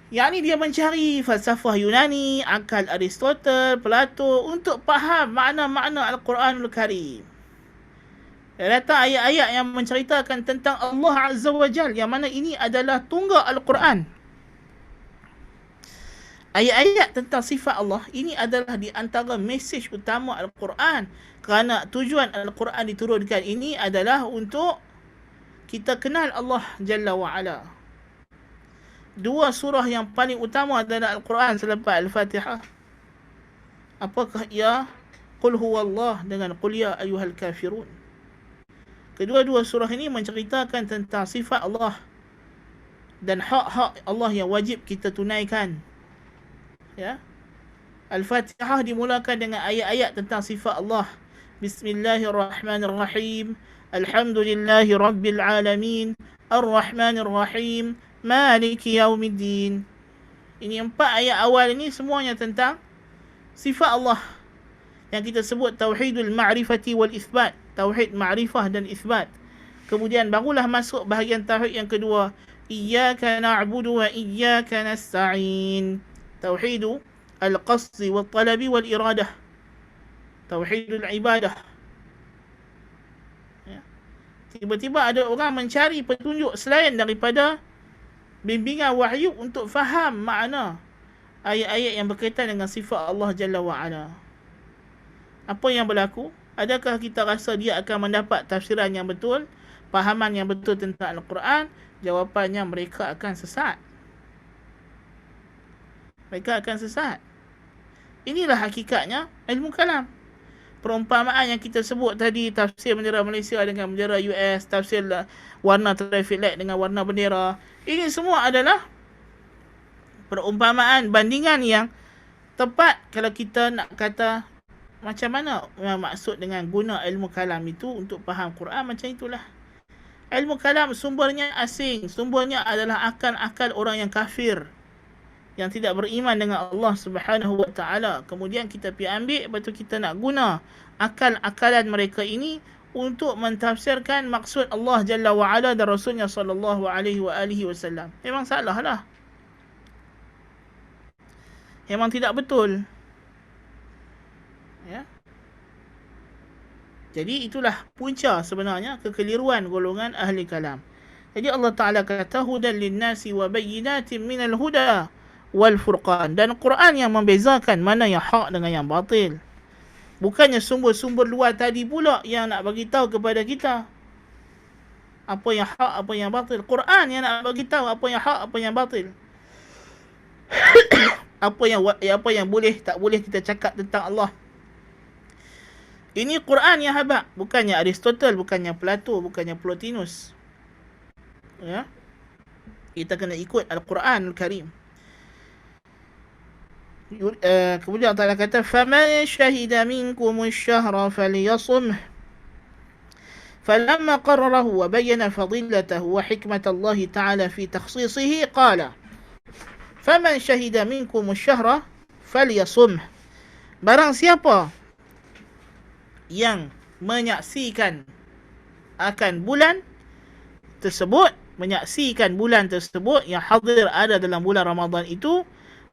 Yang ni dia mencari falsafah Yunani, akal Aristotle, Plato untuk faham makna-makna Al-Quranul Karim. Dia datang ayat-ayat yang menceritakan tentang Allah Azza wa Jal, yang mana ini adalah tunggak Al-Quran. Ayat-ayat tentang sifat Allah, ini adalah di antara mesej utama Al-Quran. Kerana tujuan Al-Quran diturunkan ini adalah untuk kita kenal Allah Jalla wa'ala. Dua surah yang paling utama adalah Al-Quran selepas Al-Fatihah. Apakah ia? Qul huwallah dengan Qul ya ayyuhal kafirun. Kedua-dua surah ini menceritakan tentang sifat Allah dan hak-hak Allah yang wajib kita tunaikan. Ya. Al-Fatihah dimulakan dengan ayat-ayat tentang sifat Allah. Bismillahirrahmanirrahim. Alhamdulillahi rabbil alamin. Ar-Rahmanir-Rahim. Maliki yaumiddin. Ini 4 ayat awal ini semuanya tentang sifat Allah yang kita sebut tauhidul ma'rifati wal itsbat, tauhid ma'rifah dan itsbat. Kemudian barulah masuk bahagian tauhid yang kedua, iyyaka na'budu wa iyyaka nasta'in, tauhidul al-qasd wal talabi wal iradah, tauhidul ibadah. Tiba-tiba ada orang mencari petunjuk selain daripada bimbingan wahyu untuk faham makna ayat-ayat yang berkaitan dengan sifat Allah Jalla wa'ala. Apa yang berlaku? Adakah kita rasa dia akan mendapat tafsiran yang betul, fahaman yang betul tentang Al-Quran? Jawapannya, mereka akan sesat. Mereka akan sesat. Inilah hakikatnya ilmu kalam. Perumpamaan yang kita sebut tadi, tafsir bendera Malaysia dengan bendera US, tafsir warna traffic light dengan warna bendera, ini semua adalah perumpamaan bandingan yang tepat kalau kita nak kata macam mana maksud dengan guna ilmu kalam itu untuk faham Quran. Macam itulah. Ilmu kalam sumbernya asing, sumbernya adalah akal-akal orang yang kafir, yang tidak beriman dengan Allah Subhanahu wa taala. Kemudian kita pergi ambil, lepas tu kita nak guna akal-akalan mereka ini untuk mentafsirkan maksud Allah Jalla wa Ala dan Rasulnya sallallahu alaihi wasallam. Memang salah lah. Memang tidak betul. Ya. Jadi itulah punca sebenarnya kekeliruan golongan ahli kalam. Jadi Allah Ta'ala kata hudan linnasi wa bayyinatin minal huda wal furqan, dan Quran yang membezakan mana yang hak dengan yang batil. Bukannya sumber-sumber luar tadi pula yang nak bagi tahu kepada kita apa yang hak, apa yang batil. Quran yang nak bagi tahu apa yang hak, apa yang batil. apa yang boleh tak boleh kita cakap tentang Allah. Ini Quran yang habaq, bukannya Aristotle, bukannya Plato, bukannya Plotinus. Ya. Kita kena ikut Al-Quran Al-Karim. Kemudian Allah kata faman syahida minkum asy-syahra falyasumh falamma qarrarahu wa bayyana fadilatahu wa hikmatallahi ta'ala fi takhsisihi qala faman syahida minkum asy-syahra falyasumh, barang siapa yang menyaksikan akan bulan tersebut, menyaksikan bulan tersebut yang hadir ada dalam bulan Ramadan itu,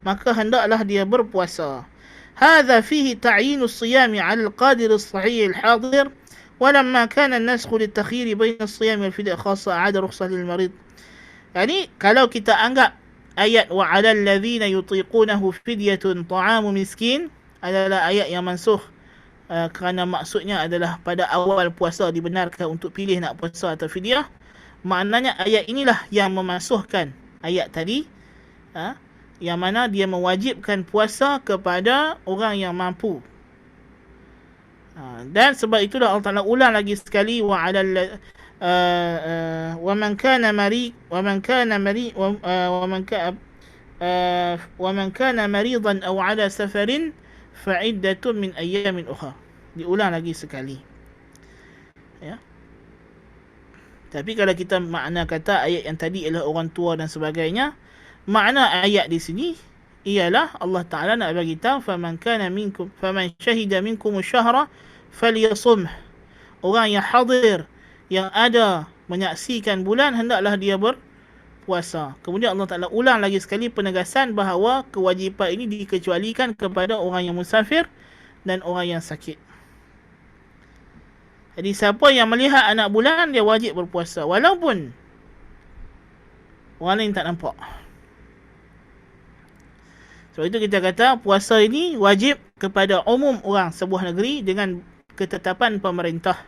maka hendaklah dia berpuasa. Hadza fihi ta'yinu as-siyami 'ala al-qadir as-sahih al-hadir, walamma kana an-nasakh lit-takhyir baina as-siyam wal-fidya khassa 'ada rukhsah lil-marid. Yani kalau kita anggap ayat wa 'alal ladzina yutiqunahu fidyatun ta'amu miskin adalah ayat yang mansukh, kerana maksudnya adalah pada awal puasa dibenarkan untuk pilih nak puasa atau fidyah. Maknanya ayat inilah yang memansuhkan ayat tadi, yang mana dia mewajibkan puasa kepada orang yang mampu. Dan sebab itulah Allah Taala ulang lagi sekali wa man kana maridan aw ala safarin fa'iddatun min ayyamin ukhra. Diulang lagi sekali. Ya. Tapi kalau kita makna kata ayat yang tadi ialah orang tua dan sebagainya, makna ayat di sini ialah Allah Taala nak bagi tahu faman syahida minkum asy-syahra falyasum. Orang yang hadir, yang ada menyaksikan bulan, hendaklah dia berpuasa. Kemudian Allah Taala ulang lagi sekali penegasan bahawa kewajipan ini dikecualikan kepada orang yang musafir dan orang yang sakit. Jadi siapa yang melihat anak bulan, dia wajib berpuasa walaupun orang lain tak nampak. Sebab itu kita kata puasa ini wajib kepada umum orang sebuah negeri dengan ketetapan pemerintah.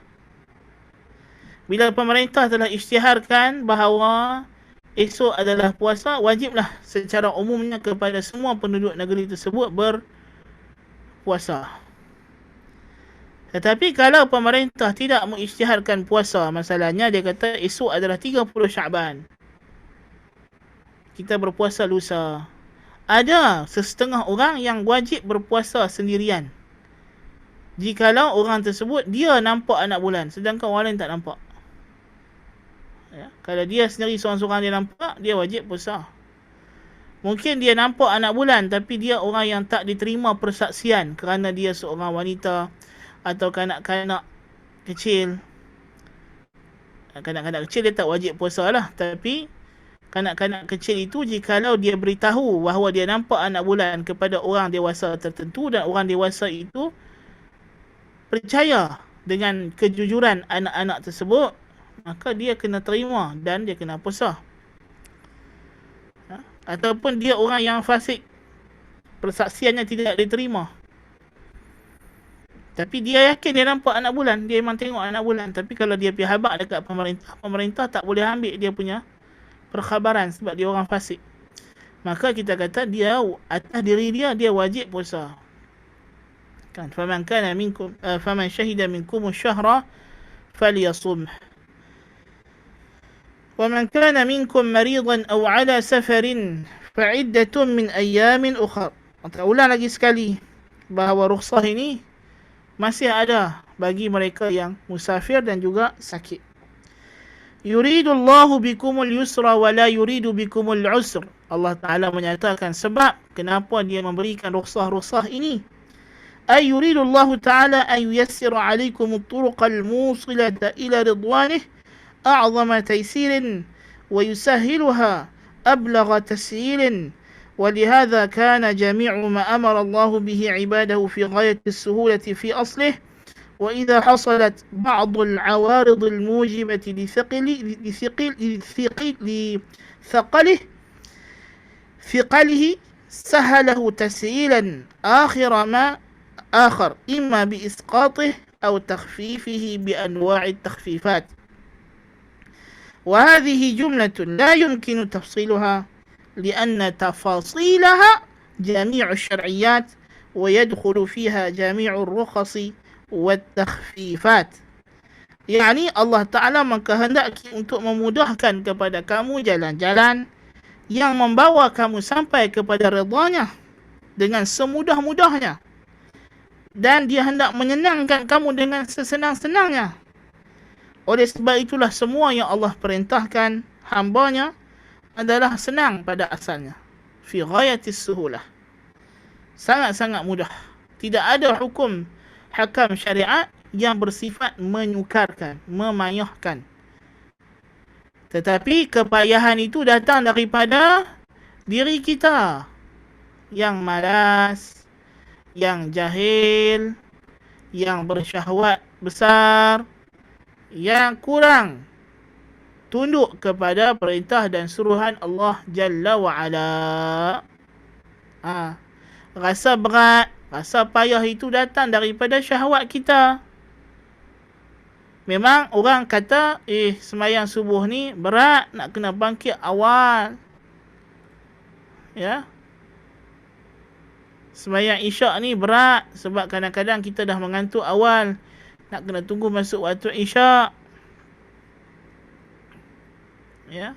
Bila pemerintah telah isytiharkan bahawa esok adalah puasa, wajiblah secara umumnya kepada semua penduduk negeri tersebut berpuasa. Tetapi kalau pemerintah tidak mengisytiharkan puasa, masalahnya dia kata esok adalah 30 Syaban, kita berpuasa lusa. Ada sesetengah orang yang wajib berpuasa sendirian. jikalau orang tersebut dia nampak anak bulan sedangkan orang lain tak nampak. Ya, kalau dia sendiri seorang-seorang dia nampak, dia wajib puasa. Mungkin dia nampak anak bulan tapi dia orang yang tak diterima persaksian kerana dia seorang wanita atau kanak-kanak kecil. Kanak-kanak kecil dia tak wajib puasa lah. Tapi kanak-kanak kecil itu jikalau dia beritahu bahawa dia nampak anak bulan kepada orang dewasa tertentu dan orang dewasa itu percaya dengan kejujuran anak-anak tersebut, maka dia kena terima dan dia kena puasa. Ataupun dia orang yang fasik, persaksiannya tidak diterima, tapi dia yakin dia nampak anak bulan, dia memang tengok anak bulan, tapi kalau dia pergi habaq dekat pemerintah tak boleh ambil dia punya perkhabaran sebab dia orang fasik, maka kita kata dia atas diri dia wajib puasa. Kan, faman kana minkum faman syahida minkum asy-syahra falyasum. وَمَنْ كَانَ مِنْكُمْ مَرِيضًا أَوْ عَلَى سَفَرٍ فَعِدَّةٌ مِنْ أَيَّامٍ أُخَرَ. Ulang lagi sekali bahawa rukhsah ini masih ada bagi mereka yang musafir dan juga sakit. يُرِيدُ اللَّهُ بِكُمُ الْيُسْرَ وَلَا يُرِيدُ بِكُمُ الْعُسْرَ. Allah Ta'ala menyatakan sebab kenapa dia memberikan rukhsah-rukhsah ini. أي يريد الله تعالى أن ييسر عليكم الطرق الموصلة إلى رضوانه أعظم تيسير ويسهلها أبلغ تسهيل، ولهذا كان جميع ما أمر الله به عباده في غاية السهولة في أصله، وإذا حصلت بعض العوارض الموجبة لثقله سهله تسهيلا آخر إما بإسقاطه أو تخفيفه بأنواع التخفيفات. وهذه جملة لا يمكن تفصيلها لأن تفاصيلها جميع الشرعيات ويدخل فيها جميع الرخص والتخفيفات. يعني Allah Ta'ala mengkehendaki untuk memudahkan kepada kamu jalan-jalan yang membawa kamu sampai kepada redanya dengan semudah-mudahnya, dan dia hendak menyenangkan kamu dengan sesenang-senangnya. Oleh sebab itulah semua yang Allah perintahkan hambanya adalah senang pada asalnya. Fi ghayatis suhulah. Sangat-sangat mudah. Tidak ada hukum hakam syariat yang bersifat menyukarkan, memayahkan. Tetapi kepayahan itu datang daripada diri kita yang malas, yang jahil, yang bersyahwat besar, yang kurang tunduk kepada perintah dan suruhan Allah Jalla wa'ala. Rasa berat, rasa payah itu datang daripada syahwat kita. Memang orang kata, semayang subuh ni berat, nak kena bangkit awal. Ya. Semayang isyak ni berat sebab kadang-kadang kita dah mengantuk awal, nak kena tunggu masuk waktu isyak. Ya.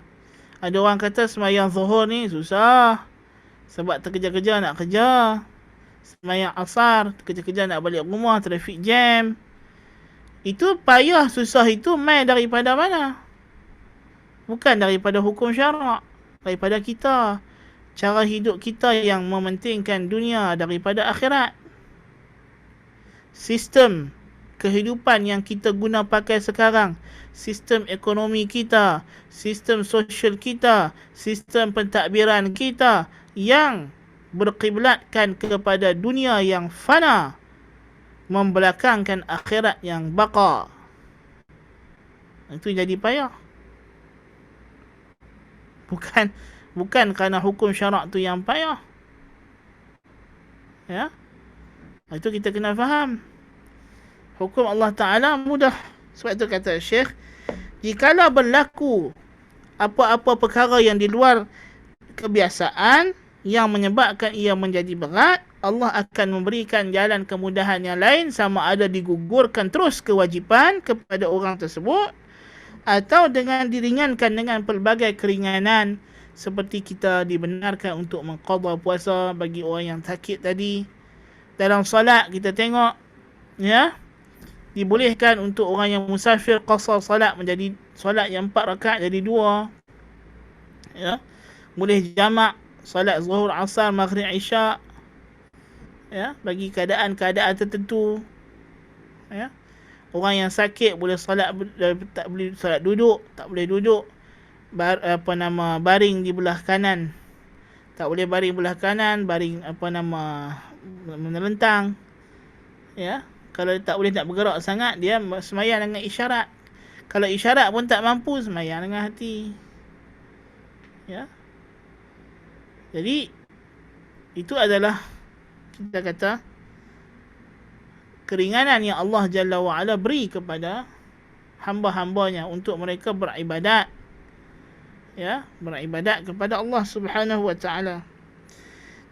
Ada orang kata semayang zuhur ni susah sebab terkejar-kejar nak kerja. Semayang asar, terkejar-kejar nak balik rumah, traffic jam. Itu payah susah itu main daripada mana? Bukan daripada hukum syarak, daripada kita. Cara hidup kita yang mementingkan dunia daripada akhirat. Sistem kehidupan yang kita guna pakai sekarang, sistem ekonomi kita, sistem sosial kita, sistem pentadbiran kita yang berkiblatkan kepada dunia yang fana, membelakangkan akhirat yang baqa. Itu jadi payah. Bukan kerana hukum syarak tu yang payah. Ya. Itu kita kena faham. Hukum Allah Ta'ala mudah. Sebab itu kata Syekh, jikalau berlaku apa-apa perkara yang di luar kebiasaan yang menyebabkan ia menjadi berat, Allah akan memberikan jalan kemudahan yang lain, sama ada digugurkan terus kewajipan kepada orang tersebut atau dengan diringankan dengan pelbagai keringanan, seperti kita dibenarkan untuk mengqadha puasa bagi orang yang sakit tadi. Dalam solat kita tengok Ya, dibolehkan untuk orang yang musafir qasar salat menjadi solat yang 4 rakaat jadi 2. Ya, boleh jamak solat zuhur, asar, maghrib, isyak, ya, bagi keadaan-keadaan tertentu. Ya, orang yang sakit boleh solat, tak boleh solat duduk, tak boleh duduk baring di belah kanan, tak boleh baring belah kanan, baring menelentang. Ya, kalau tak boleh nak bergerak sangat, dia sembahyang dengan isyarat. Kalau isyarat pun tak mampu, sembahyang dengan hati. Ya, jadi itu adalah, kita kata, keringanan yang Allah Jalla wa'ala beri kepada hamba-hambanya untuk mereka beribadat. Ya, beribadat kepada Allah Subhanahu wa ta'ala.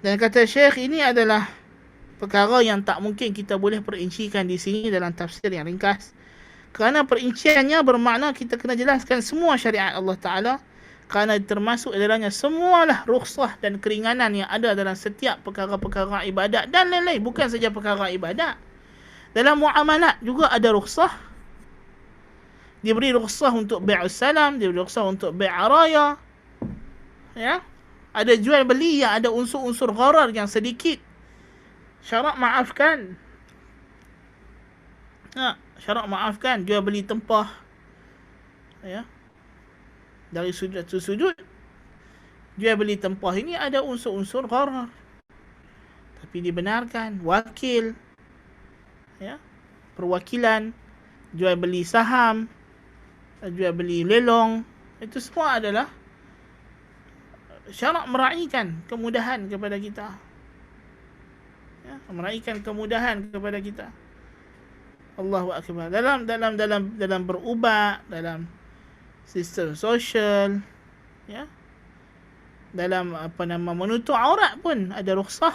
Dan kata Syekh, ini adalah perkara yang tak mungkin kita boleh perincikan di sini dalam tafsir yang ringkas. Kerana perinciannya bermakna kita kena jelaskan semua syariat Allah Ta'ala. Kerana termasuk dalamnya semualah rukhsah dan keringanan yang ada dalam setiap perkara-perkara ibadat dan lain-lain. Bukan saja perkara ibadat. Dalam muamalat juga ada rukhsah. Diberi rukhsah untuk bai'us salam, diberi rukhsah untuk bai'a raya. Ya. Ada jual beli yang ada unsur-unsur gharar yang sedikit. Syarak maafkan. Ya, syarak maafkan jual beli tempah. Ya. Dari sudut ke sudut, jual beli tempah ini ada unsur-unsur gharar. Tapi dibenarkan. Wakil. Ya. Perwakilan. Jual beli saham. Jual beli lelong. Itu semua adalah syarak meraihkan kemudahan kepada kita. Ya, meraihkan kemudahan kepada kita. Allahu akbar. Dalam berubat, dalam sistem sosial, ya, dalam menutup aurat pun ada rukhsah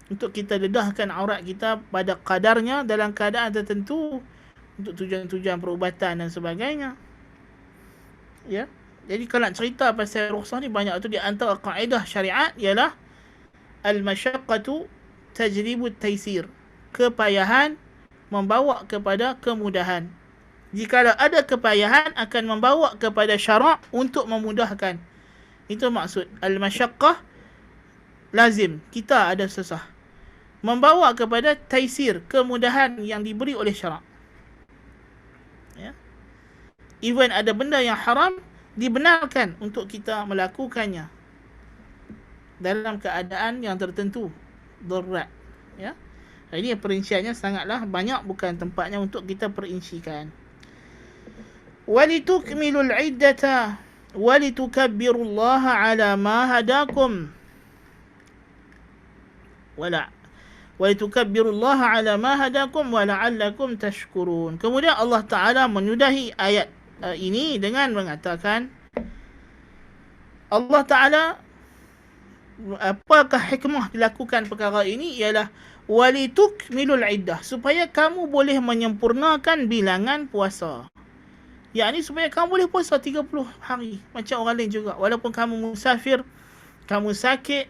untuk kita dedahkan aurat kita pada kadarnya dalam keadaan tertentu untuk tujuan-tujuan perubatan dan sebagainya. Ya, jadi kalau nak cerita pasal rukhsah ni, banyak tu. Di antara kaedah syariat ialah al-masyaqqatu tajribu at-taysir. Kepayahan membawa kepada kemudahan. Jika ada kepayahan akan membawa kepada syarak untuk memudahkan. Itu maksud al-masyaqqah lazim, kita ada susah. Membawa kepada taisir, kemudahan yang diberi oleh syarak. Ya. Even ada benda yang haram, dibenarkan untuk kita melakukannya dalam keadaan yang tertentu, darurat. Ya. Ini perinciannya sangatlah banyak, bukan tempatnya untuk kita perincikan. وَلِتُكْمِلُوا الْعِدَّةَ وَلِتُكَبِّرُوا اللَّهَ عَلَى مَا هَدَاكُمْ وَلِتُكَبِّرُوا اللَّهَ عَلَى مَا هَدَاكُمْ وَلَعَلَّكُمْ تَشْكُرُونَ. Kemudian Allah Ta'ala menyudahi ayat ini dengan mengatakan, Allah Ta'ala, apakah hikmah dilakukan perkara ini? Ialah وَلِتُكْمِلُوا الْعِدَّةَ, supaya kamu boleh menyempurnakan bilangan puasa. Yang ini supaya kamu boleh puasa 30 hari macam orang lain juga. Walaupun kamu musafir, kamu sakit,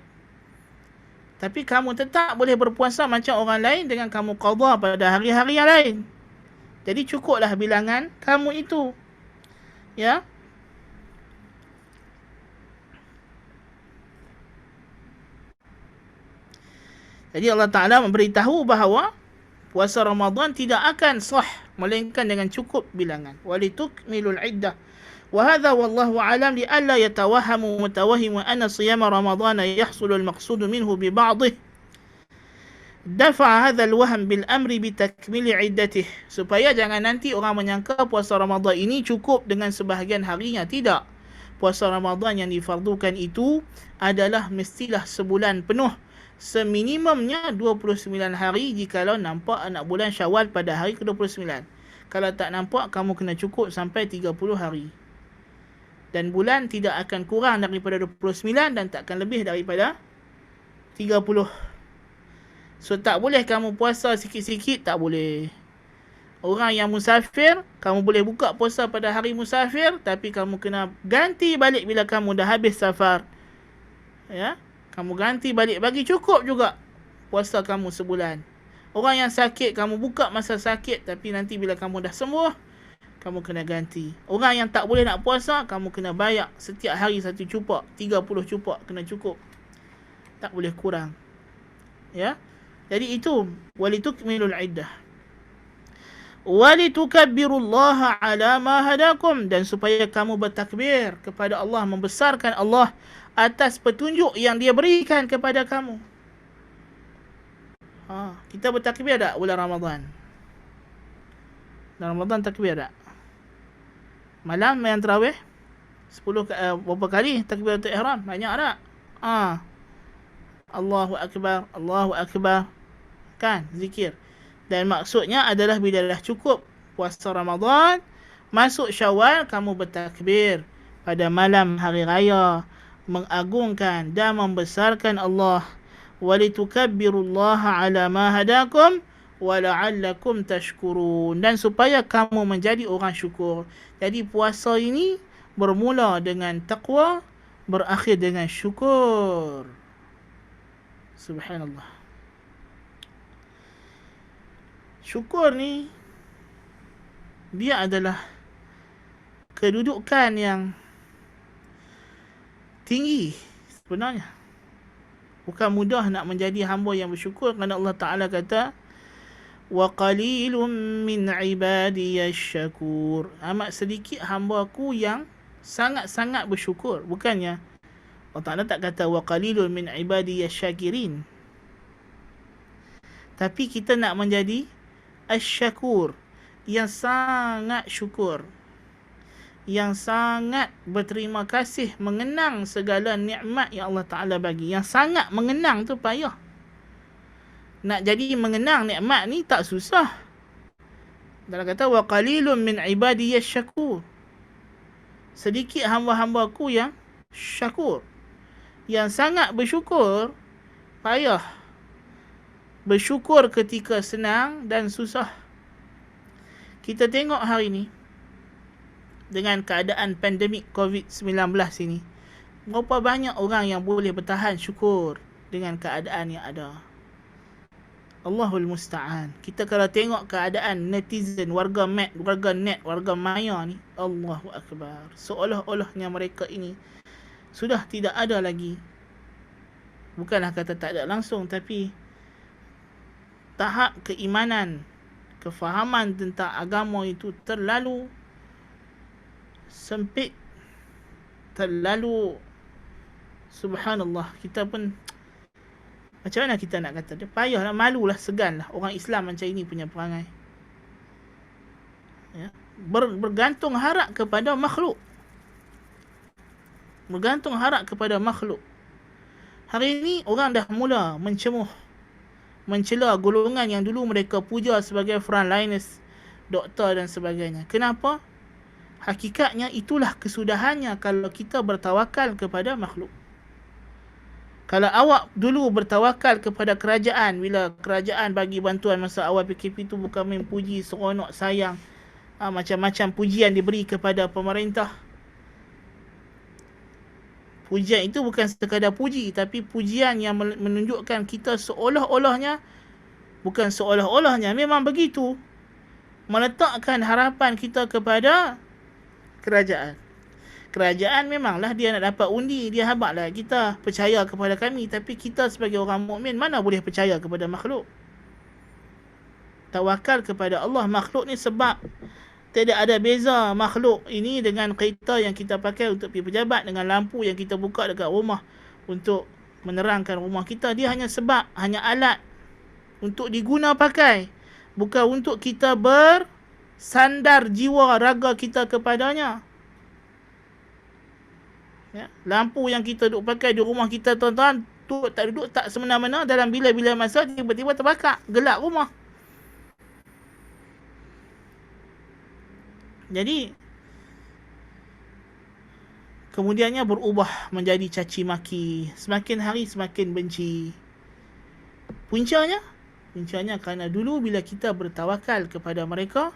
tapi kamu tetap boleh berpuasa macam orang lain dengan kamu qadha pada hari-hari yang lain. Jadi cukuplah bilangan kamu itu. Ya. Jadi Allah Ta'ala memberitahu bahawa puasa Ramadan tidak akan sah melainkan dengan cukup bilangan. Walitukmilul iddah. Wa hadha wallahu alam li alla yatawahhamu mutawahhim anna siyam Ramadan yahsul al-maqsud minhu bi ba'dih. Dafa hadha al-wahm bil amri bi takmil iddatihi. Supaya jangan nanti orang menyangka puasa Ramadan ini cukup dengan sebahagian harinya. Tidak. Puasa Ramadan yang difardukan itu adalah mestilah sebulan penuh. Seminimumnya 29 hari jikalau nampak anak bulan Syawal pada hari ke-29. Kalau tak nampak, kamu kena cukup sampai 30 hari. Dan bulan tidak akan kurang daripada 29 dan tak akan lebih daripada 30. So tak boleh kamu puasa sikit-sikit, tak boleh. Orang yang musafir, kamu boleh buka puasa pada hari musafir, tapi kamu kena ganti balik bila kamu dah habis safar. Ya. Kamu ganti balik, bagi cukup juga puasa kamu sebulan. Orang yang sakit, kamu buka masa sakit, tapi nanti bila kamu dah sembuh, kamu kena ganti. Orang yang tak boleh nak puasa, kamu kena bayar setiap hari 1 cupak, 30 cupak kena cukup. Tak boleh kurang. Ya. Jadi itu walitukmilul iddah. Walitukabbirullaha ala ma hadakum, dan supaya kamu bertakbir kepada Allah, membesarkan Allah atas petunjuk yang dia berikan kepada kamu. Kita bertakbir tak bulan Ramadan? Dalam Ramadan takbir tak? Malam yang tarawih 10 berapa kali takbiratul ihram? Banyak tak? Allahu akbar, Allahu akbar. Kan zikir. Dan maksudnya adalah bila dah cukup puasa Ramadan, masuk Syawal, kamu bertakbir pada malam hari raya, mengagungkan dan membesarkan Allah. Walitukabbirullaha ala ma hadakum wa la'allakum tashkurun, dan supaya kamu menjadi orang syukur. Jadi puasa ini bermula dengan taqwa, berakhir dengan syukur. Subhanallah. Syukur ni dia adalah kedudukan yang tinggi sebenarnya. Bukan mudah nak menjadi hamba yang bersyukur, kerana Allah Ta'ala kata, wa qalilun min ibadiyash syakur. Amat sedikit hamba-Ku yang sangat-sangat bersyukur. Bukannya Allah Ta'ala tak kata wa qalilun min ibadiyash syakirin. Tapi kita nak menjadi asy-syakur, yang sangat syukur, yang sangat berterima kasih, mengenang segala nikmat yang Allah Ta'ala bagi. Yang sangat mengenang tu payah. Nak jadi mengenang nikmat ni tak susah. Allah kata wa qalilun min ibadiyash syakur. Sedikit hamba-hamba-Ku yang syakur. Yang sangat bersyukur payah. Bersyukur ketika senang dan susah. Kita tengok hari ni dengan keadaan pandemik COVID-19 ini, berapa banyak orang yang boleh bertahan syukur dengan keadaan yang ada. Allahul Musta'an. Kita kalau tengok keadaan netizen, warga net, warga maya ni, Allahu Akbar. Seolah-olahnya mereka ini sudah tidak ada lagi. Bukanlah kata tak ada langsung, tapi tahap keimanan, kefahaman tentang agama itu terlalu sempit, terlalu, subhanallah. Kita pun macam mana kita nak kata, dia payahlah, malulah, seganlah orang Islam macam ini punya perangai. Ya, bergantung harap kepada makhluk. Bergantung harap kepada makhluk. Hari ini orang dah mula mencemuh, mencela golongan yang dulu mereka puja sebagai frontliners, doktor dan sebagainya. Kenapa? Hakikatnya itulah kesudahannya kalau kita bertawakal kepada makhluk. Kalau awak dulu bertawakal kepada kerajaan, bila kerajaan bagi bantuan masa awal PKP tu, bukan main puji, seronok, sayang, macam-macam pujian diberi kepada pemerintah. Pujian itu bukan sekadar puji, tapi pujian yang menunjukkan kita seolah-olahnya, bukan seolah-olahnya, memang begitu, meletakkan harapan kita kepada kerajaan. Kerajaan memanglah dia nak dapat undi, dia habaklah kita percaya kepada kami. Tapi kita sebagai orang mukmin mana boleh percaya kepada makhluk? Tawakal kepada Allah. Makhluk ni sebab tidak ada beza makhluk ini dengan kereta yang kita pakai untuk pergi pejabat, dengan lampu yang kita buka dekat rumah untuk menerangkan rumah kita. Dia hanya sebab, hanya alat untuk diguna pakai, bukan untuk kita bersandar jiwa raga kita kepadanya. Ya, lampu yang kita duk pakai di rumah kita, tuan-tuan, duduk tak semena-mena, dalam bila-bila masa tiba-tiba terbakar, gelap rumah. Jadi kemudiannya berubah menjadi caci maki, semakin hari semakin benci. Puncanya kerana dulu bila kita bertawakal kepada mereka,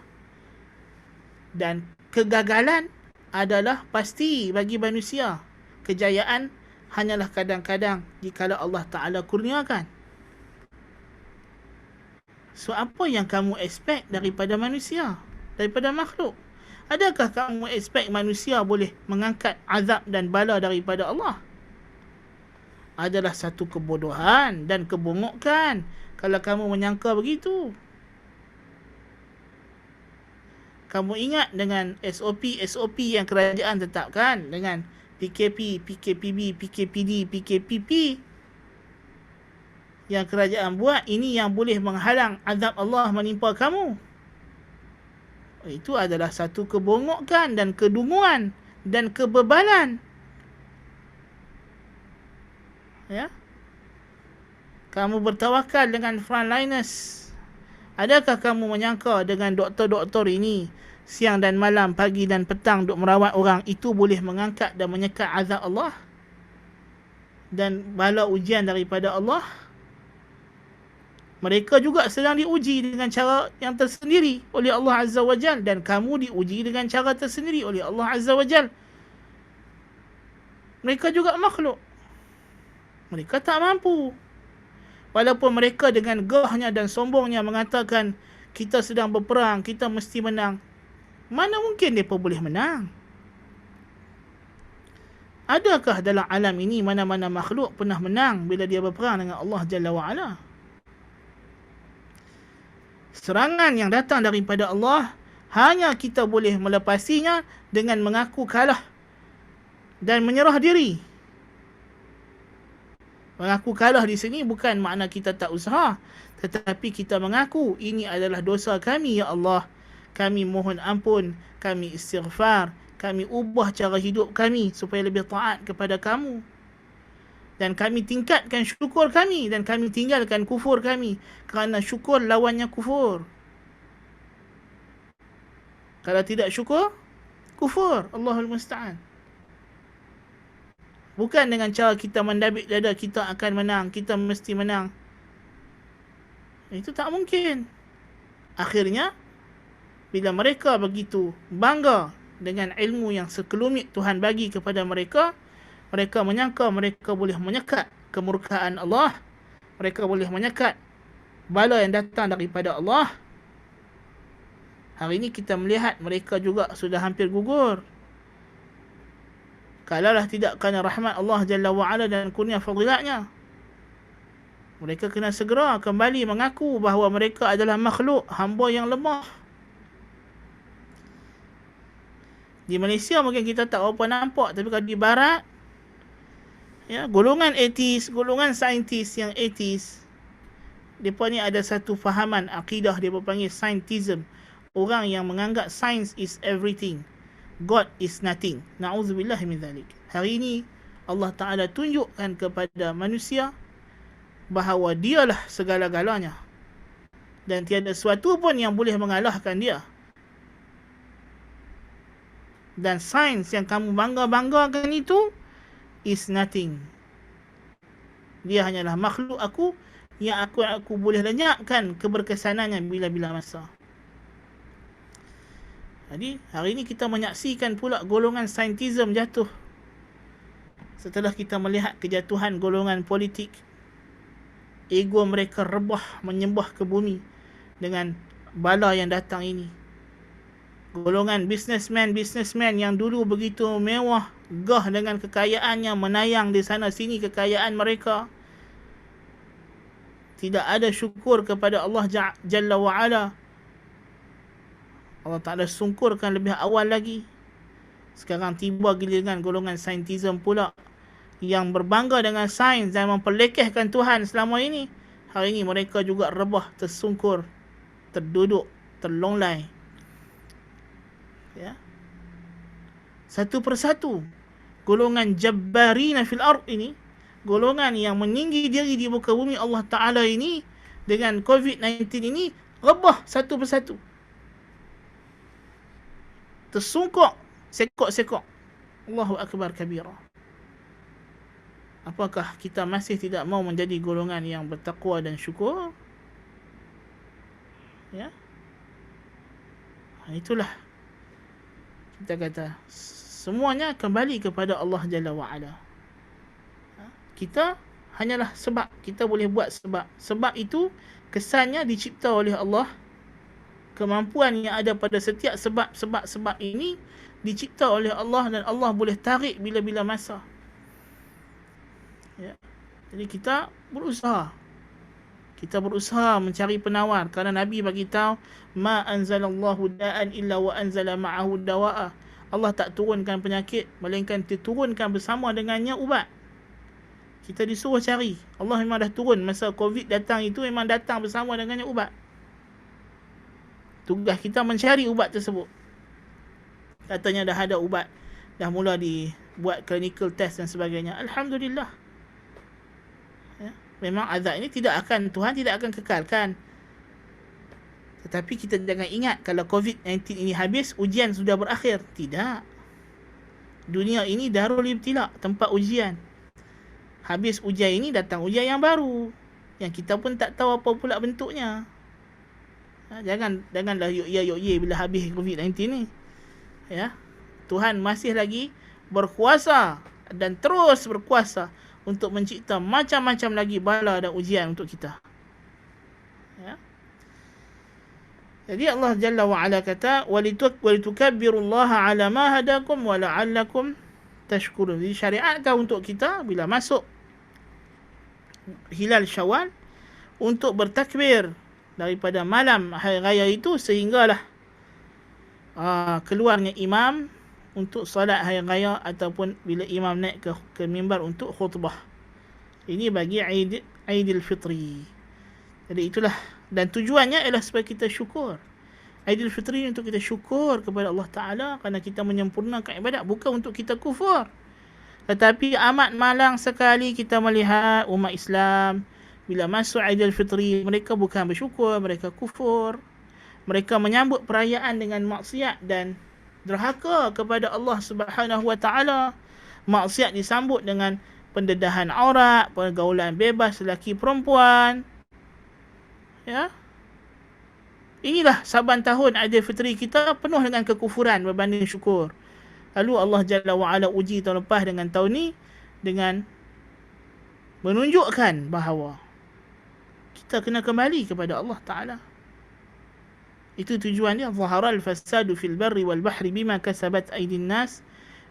dan kegagalan adalah pasti bagi manusia, kejayaan hanyalah kadang-kadang jikalau Allah Ta'ala kurniakan. So apa yang kamu expect daripada manusia, daripada makhluk? Adakah kamu expect manusia boleh mengangkat azab dan bala daripada Allah? Adalah satu kebodohan dan kebongokan kalau kamu menyangka begitu. Kamu ingat dengan SOP yang kerajaan tetapkan, dengan PKP, PKPB, PKPD, PKPP yang kerajaan buat, ini yang boleh menghalang azab Allah menimpa kamu. Itu adalah satu kebongokan dan kedunguan dan kebebalan. Ya. Kamu bertawakal dengan frontliners. Adakah kamu menyangka dengan doktor-doktor ini siang dan malam, pagi dan petang duk merawat orang, itu boleh mengangkat dan menyekat azab Allah dan bala ujian daripada Allah? Mereka juga sedang diuji dengan cara yang tersendiri oleh Allah Azza wa Jal, dan kamu diuji dengan cara tersendiri oleh Allah Azza wa Jal. Mereka juga makhluk. Mereka tak mampu. Walaupun mereka dengan gahnya dan sombongnya mengatakan kita sedang berperang, kita mesti menang. Mana mungkin mereka boleh menang? Adakah dalam alam ini mana-mana makhluk pernah menang bila dia berperang dengan Allah Jalla wa'ala? Serangan yang datang daripada Allah, hanya kita boleh melepasinya dengan mengaku kalah dan menyerah diri. Mengaku kalah di sini bukan makna kita tak usaha, tetapi kita mengaku ini adalah dosa kami, ya Allah. Kami mohon ampun, kami istighfar, kami ubah cara hidup kami supaya lebih taat kepada kamu. Dan kami tingkatkan syukur kami, dan kami tinggalkan kufur kami, kerana syukur lawannya kufur. Kalau tidak syukur, kufur. Allahul Musta'an. Bukan dengan cara kita mendabik dada kita akan menang, kita mesti menang. Itu tak mungkin. Akhirnya, bila mereka begitu bangga dengan ilmu yang sekelumit Tuhan bagi kepada mereka, mereka menyangka mereka boleh menyekat kemurkaan Allah. Mereka boleh menyekat bala yang datang daripada Allah. Hari ini kita melihat mereka juga sudah hampir gugur. Kalaulah tidak kerana rahmat Allah Jalla wa'ala dan kurnia fadilatnya, mereka kena segera kembali mengaku bahawa mereka adalah makhluk, hamba yang lemah. Di Malaysia mungkin kita tak berapa nampak, tapi kalau di barat, ya, golongan atheist, golongan saintis yang atheist, mereka ni ada satu fahaman akidah, dia panggil scientism. Orang yang menganggap science is everything, God is nothing. Na'udzubillah min zalik. Hari ini Allah Ta'ala tunjukkan kepada manusia bahawa dialah segala-galanya, dan tiada sesuatu pun yang boleh mengalahkan dia. Dan sains yang kamu bangga-banggakan itu is nothing. Dia hanyalah makhluk aku yang aku boleh lenyapkan keberkesanannya bila-bila masa. Jadi hari ini kita menyaksikan pula golongan saintism jatuh setelah kita melihat kejatuhan golongan politik. Ego mereka rebah menyembah ke bumi dengan bala yang datang ini. Golongan businessman yang dulu begitu mewah, gah dengan kekayaannya, menayang di sana sini kekayaan mereka, tidak ada syukur kepada Allah Jalla wa'ala. Allah Ta'ala sungkurkan lebih awal lagi. Sekarang tiba giliran golongan saintism pula yang berbangga dengan sains dan memperlekehkan Tuhan selama ini. Hari ini mereka juga rebah, tersungkur, terduduk, terlonglai. Ya. Satu persatu golongan jabbarina fil ard ini, golongan yang meninggi diri di muka bumi Allah Ta'ala ini, dengan COVID-19 ini, rebah satu persatu, tersungkuk, sekok-sekok. Allahu Akbar kabira. Apakah kita masih tidak mau menjadi golongan yang bertakwa dan syukur? Ya. Itulah kita kata semuanya kembali kepada Allah Jalla wa'ala. Kita hanyalah sebab. Kita boleh buat sebab. Sebab itu kesannya dicipta oleh Allah. Kemampuan yang ada pada setiap sebab ini dicipta oleh Allah dan Allah boleh tarik bila-bila masa. Ya. Jadi kita berusaha. Kita berusaha mencari penawar, kerana Nabi bagi tahu ma anzalallahu da'an illa wa anzala ma'ahu dawa'a. Allah tak turunkan penyakit melainkan diturunkan bersama dengannya ubat. Kita disuruh cari. Allah memang dah turun masa Covid datang itu, memang datang bersama dengannya ubat. Tugas kita mencari ubat tersebut. Katanya dah ada ubat, dah mula dibuat clinical test dan sebagainya. Alhamdulillah. Ya. Memang azab ini Tuhan tidak akan kekalkan. Tetapi kita jangan ingat kalau COVID-19 ini habis, ujian sudah berakhir. Tidak. Dunia ini darul ibtila, tempat ujian. Habis ujian ini, datang ujian yang baru, yang kita pun tak tahu apa pula bentuknya. Janganlah yok ye bila habis COVID-19 ni. Ya. Tuhan masih lagi berkuasa dan terus berkuasa untuk mencipta macam-macam lagi bala dan ujian untuk kita. Ya. Jadi Allah Jalla wa Ala kata walitukabbirullaha ala ma hadakum wa la'allakum tashkurun. Jadi syariatkan untuk kita bila masuk hilal Syawal untuk bertakbir daripada malam hari raya itu sehinggalah keluarnya imam untuk solat hari raya ataupun bila imam naik ke mimbar untuk khutbah. Ini bagi Aidil Fitri. Jadi itulah, dan tujuannya ialah supaya kita syukur. Aidil Fitri untuk kita syukur kepada Allah Ta'ala kerana kita menyempurnakan ibadat, bukan untuk kita kufur. Tetapi amat malang sekali kita melihat umat Islam bila masuk Aidil Fitri, mereka bukan bersyukur, mereka kufur. Mereka menyambut perayaan dengan maksiat dan derhaka kepada Allah Subhanahu wa Ta'ala. Maksiat disambut dengan pendedahan aurat, pergaulan bebas lelaki perempuan. Ya. Inilah saban tahun Aidil Fitri kita penuh dengan kekufuran berbanding syukur. Lalu Allah Jalla wa Ala uji tahun lepas dengan tahun ni dengan menunjukkan bahawa kita kena kembali kepada Allah Ta'ala. Itu tujuan dia. Zaharal fasadu fil barri wal bahri bima kasabat aydin nas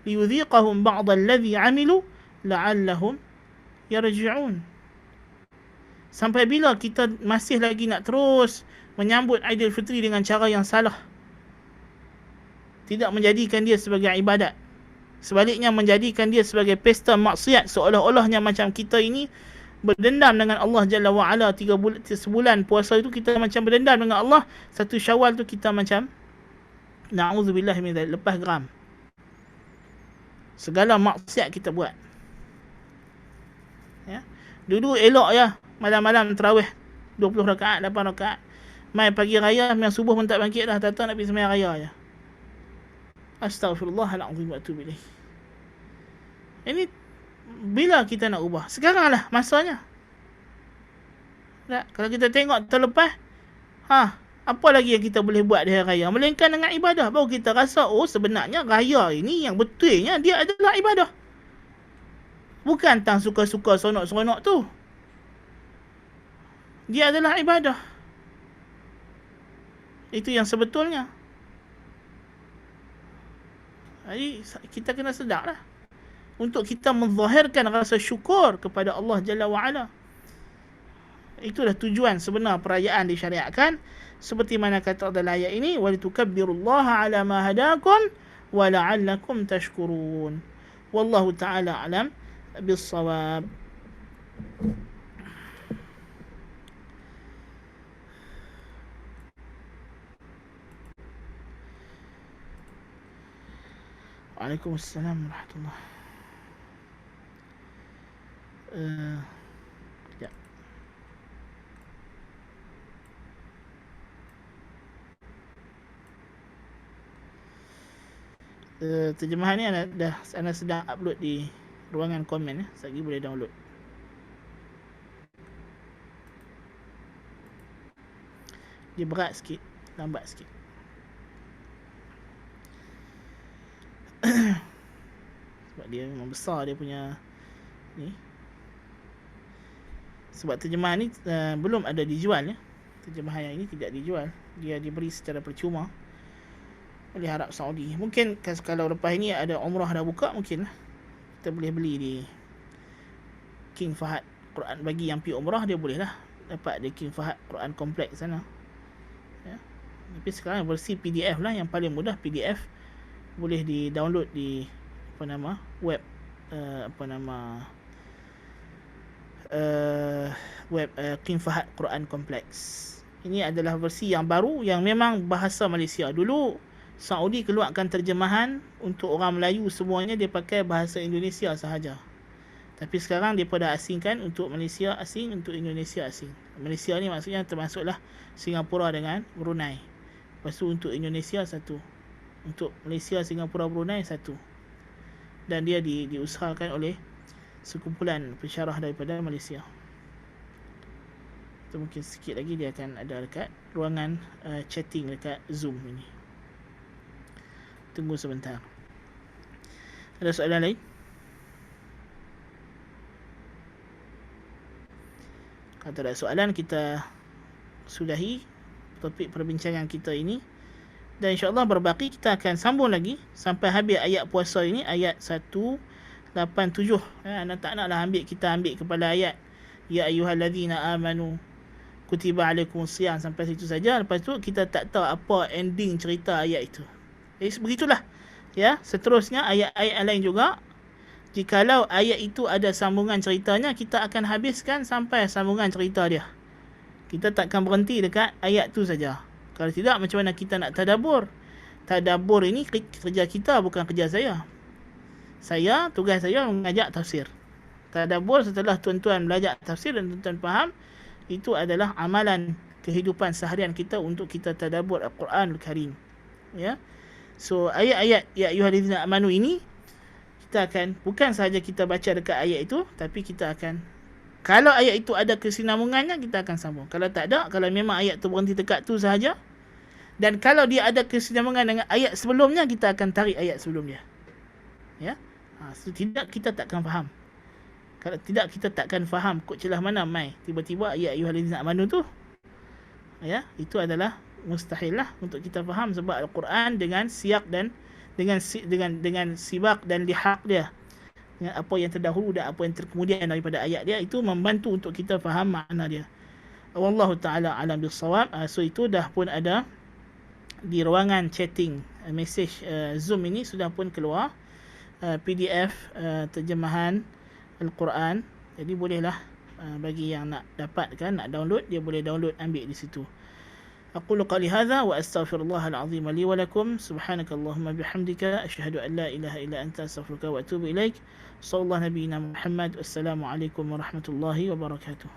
liyudhiqahum ba'd alladhi 'amilu la'allahum yarji'un. Sampai bila kita masih lagi nak terus menyambut Aidil Fitri dengan cara yang salah, tidak menjadikan dia sebagai ibadat, sebaliknya menjadikan dia sebagai pesta maksiat, seolah-olahnya macam kita ini berdendam dengan Allah Jalla wa'ala. 3 bulan, sebulan puasa itu kita macam berdendam dengan Allah. 1 Syawal tu kita macam na'udzubillah min dzalik, lepas geram. Segala maksiat kita buat. Ya. Dulu elok ya malam-malam tarawih 20 rakaat, 8 rakaat. Mai pagi raya, memang subuh pun tak bangkit dah, tak tahu nak pergi sembahyang raya je. Astaghfirullahalazim wa atubu ilaih. Ini bila kita nak ubah? Sekarang lah masanya. Tak? Kalau kita tengok terlepas, apa lagi yang kita boleh buat di hari raya melainkan dengan ibadah? Baru kita rasa, oh sebenarnya raya ini yang betulnya dia adalah ibadah. Bukan tang suka-suka sonok-sonok tu. Dia adalah ibadah. Itu yang sebetulnya. Jadi kita kena sedar lah untuk kita menzahirkan rasa syukur kepada Allah Jalla wa'ala. Itulah tujuan sebenar perayaan disyariatkan. Seperti mana kata dalam ayat ini, walitukabbirullaha ala ma hadakum wa la'allakum tashkurun. Wallahu ta'ala alam bis-shawab. Waalaikumsalam warahmatullahi. Ya. Terjemahan ni anda sedang upload di ruangan komen ya. Sekejap boleh download. Dia berat sikit, lambat sikit. Sebab dia memang besar dia punya ni. Sebab terjemahan ni belum ada dijual ya. Terjemahan yang ini tidak dijual. Dia diberi secara percuma oleh Arab Saudi. Mungkin kalau lepas ini ada umrah dah buka, mungkin lah kita boleh beli di King Fahad Quran. Bagi yang pergi umrah, dia boleh lah dapat di King Fahad Quran Kompleks sana ya. Tapi sekarang versi PDF lah yang paling mudah. PDF boleh di download di web web King Fahad Quran Kompleks. Ini adalah versi yang baru yang memang bahasa Malaysia. Dulu Saudi keluarkan terjemahan untuk orang Melayu semuanya, dia pakai bahasa Indonesia sahaja. Tapi sekarang dia dah asingkan untuk Malaysia asing, untuk Indonesia asing. Malaysia ni maksudnya termasuklah Singapura dengan Brunei. Lepas tu untuk Indonesia satu. Untuk Malaysia, Singapura, Brunei satu. Dan dia diusahakan oleh sekumpulan pensyarah daripada Malaysia. Itu mungkin sikit lagi dia akan ada dekat ruangan chatting dekat Zoom ini. Tunggu sebentar. Ada soalan lain? Kalau tak ada soalan, kita sudahi topik perbincangan kita ini. Dan insyaAllah berbaki kita akan sambung lagi sampai habis ayat puasa ini, ayat 187. Anda tak naklah kita ambil kepada ayat ya ayyuhallazina amanu kutiba alaikumusiyam sampai situ saja. Lepas tu kita tak tahu apa ending cerita ayat itu. Begitulah ya. Seterusnya ayat-ayat lain juga, jikalau ayat itu ada sambungan ceritanya, kita akan habiskan sampai sambungan cerita dia. Kita takkan berhenti dekat ayat tu saja. Kalau tidak, macam mana kita nak tadabbur? Tadabbur ini kerja kita, bukan kerja saya. Tugas saya mengajak tafsir. Tadabbur setelah tuan-tuan belajar tafsir dan tuan-tuan faham, itu adalah amalan kehidupan seharian kita untuk kita tadabbur Al-Quranul Karim. Ya. So ayat-ayat ya ayyuhallazina amanu ini, kita akan bukan sahaja kita baca dekat ayat itu, tapi kita akan, kalau ayat itu ada kesinambungannya, kita akan sambung. Kalau tak ada, kalau memang ayat tu berhenti dekat tu sahaja, dan kalau dia ada kesinambungan dengan ayat sebelumnya, kita akan tarik ayat sebelum dia. Ya. So, tidak, kita takkan faham. Kalau tidak, kita takkan faham kod celah mana mai tiba-tiba ya ayyuhallazina amanu tu. Ya, itu adalah mustahil lah untuk kita faham, sebab Al-Quran dengan siyak dan dengan sibak dan lihaq dia, dengan apa yang terdahulu dan apa yang terkemudian daripada ayat dia, itu membantu untuk kita faham makna dia. Wallahu ta'ala alam bisawab. So itu dah pun ada di ruangan chatting, message Zoom ini sudah pun keluar PDF terjemahan Al-Quran. Jadi bolehlah bagi yang nak dapatkan, nak download, dia boleh download, ambil di situ. أقول قولي هذا وأستغفر الله العظيم لي ولكم. سبحانك اللهم بحمدك أشهد أن لا إله إلا أنت أستغفرك وأتوب إليك. صلى الله نبينا محمد. والسلام عليكم ورحمة الله وبركاته.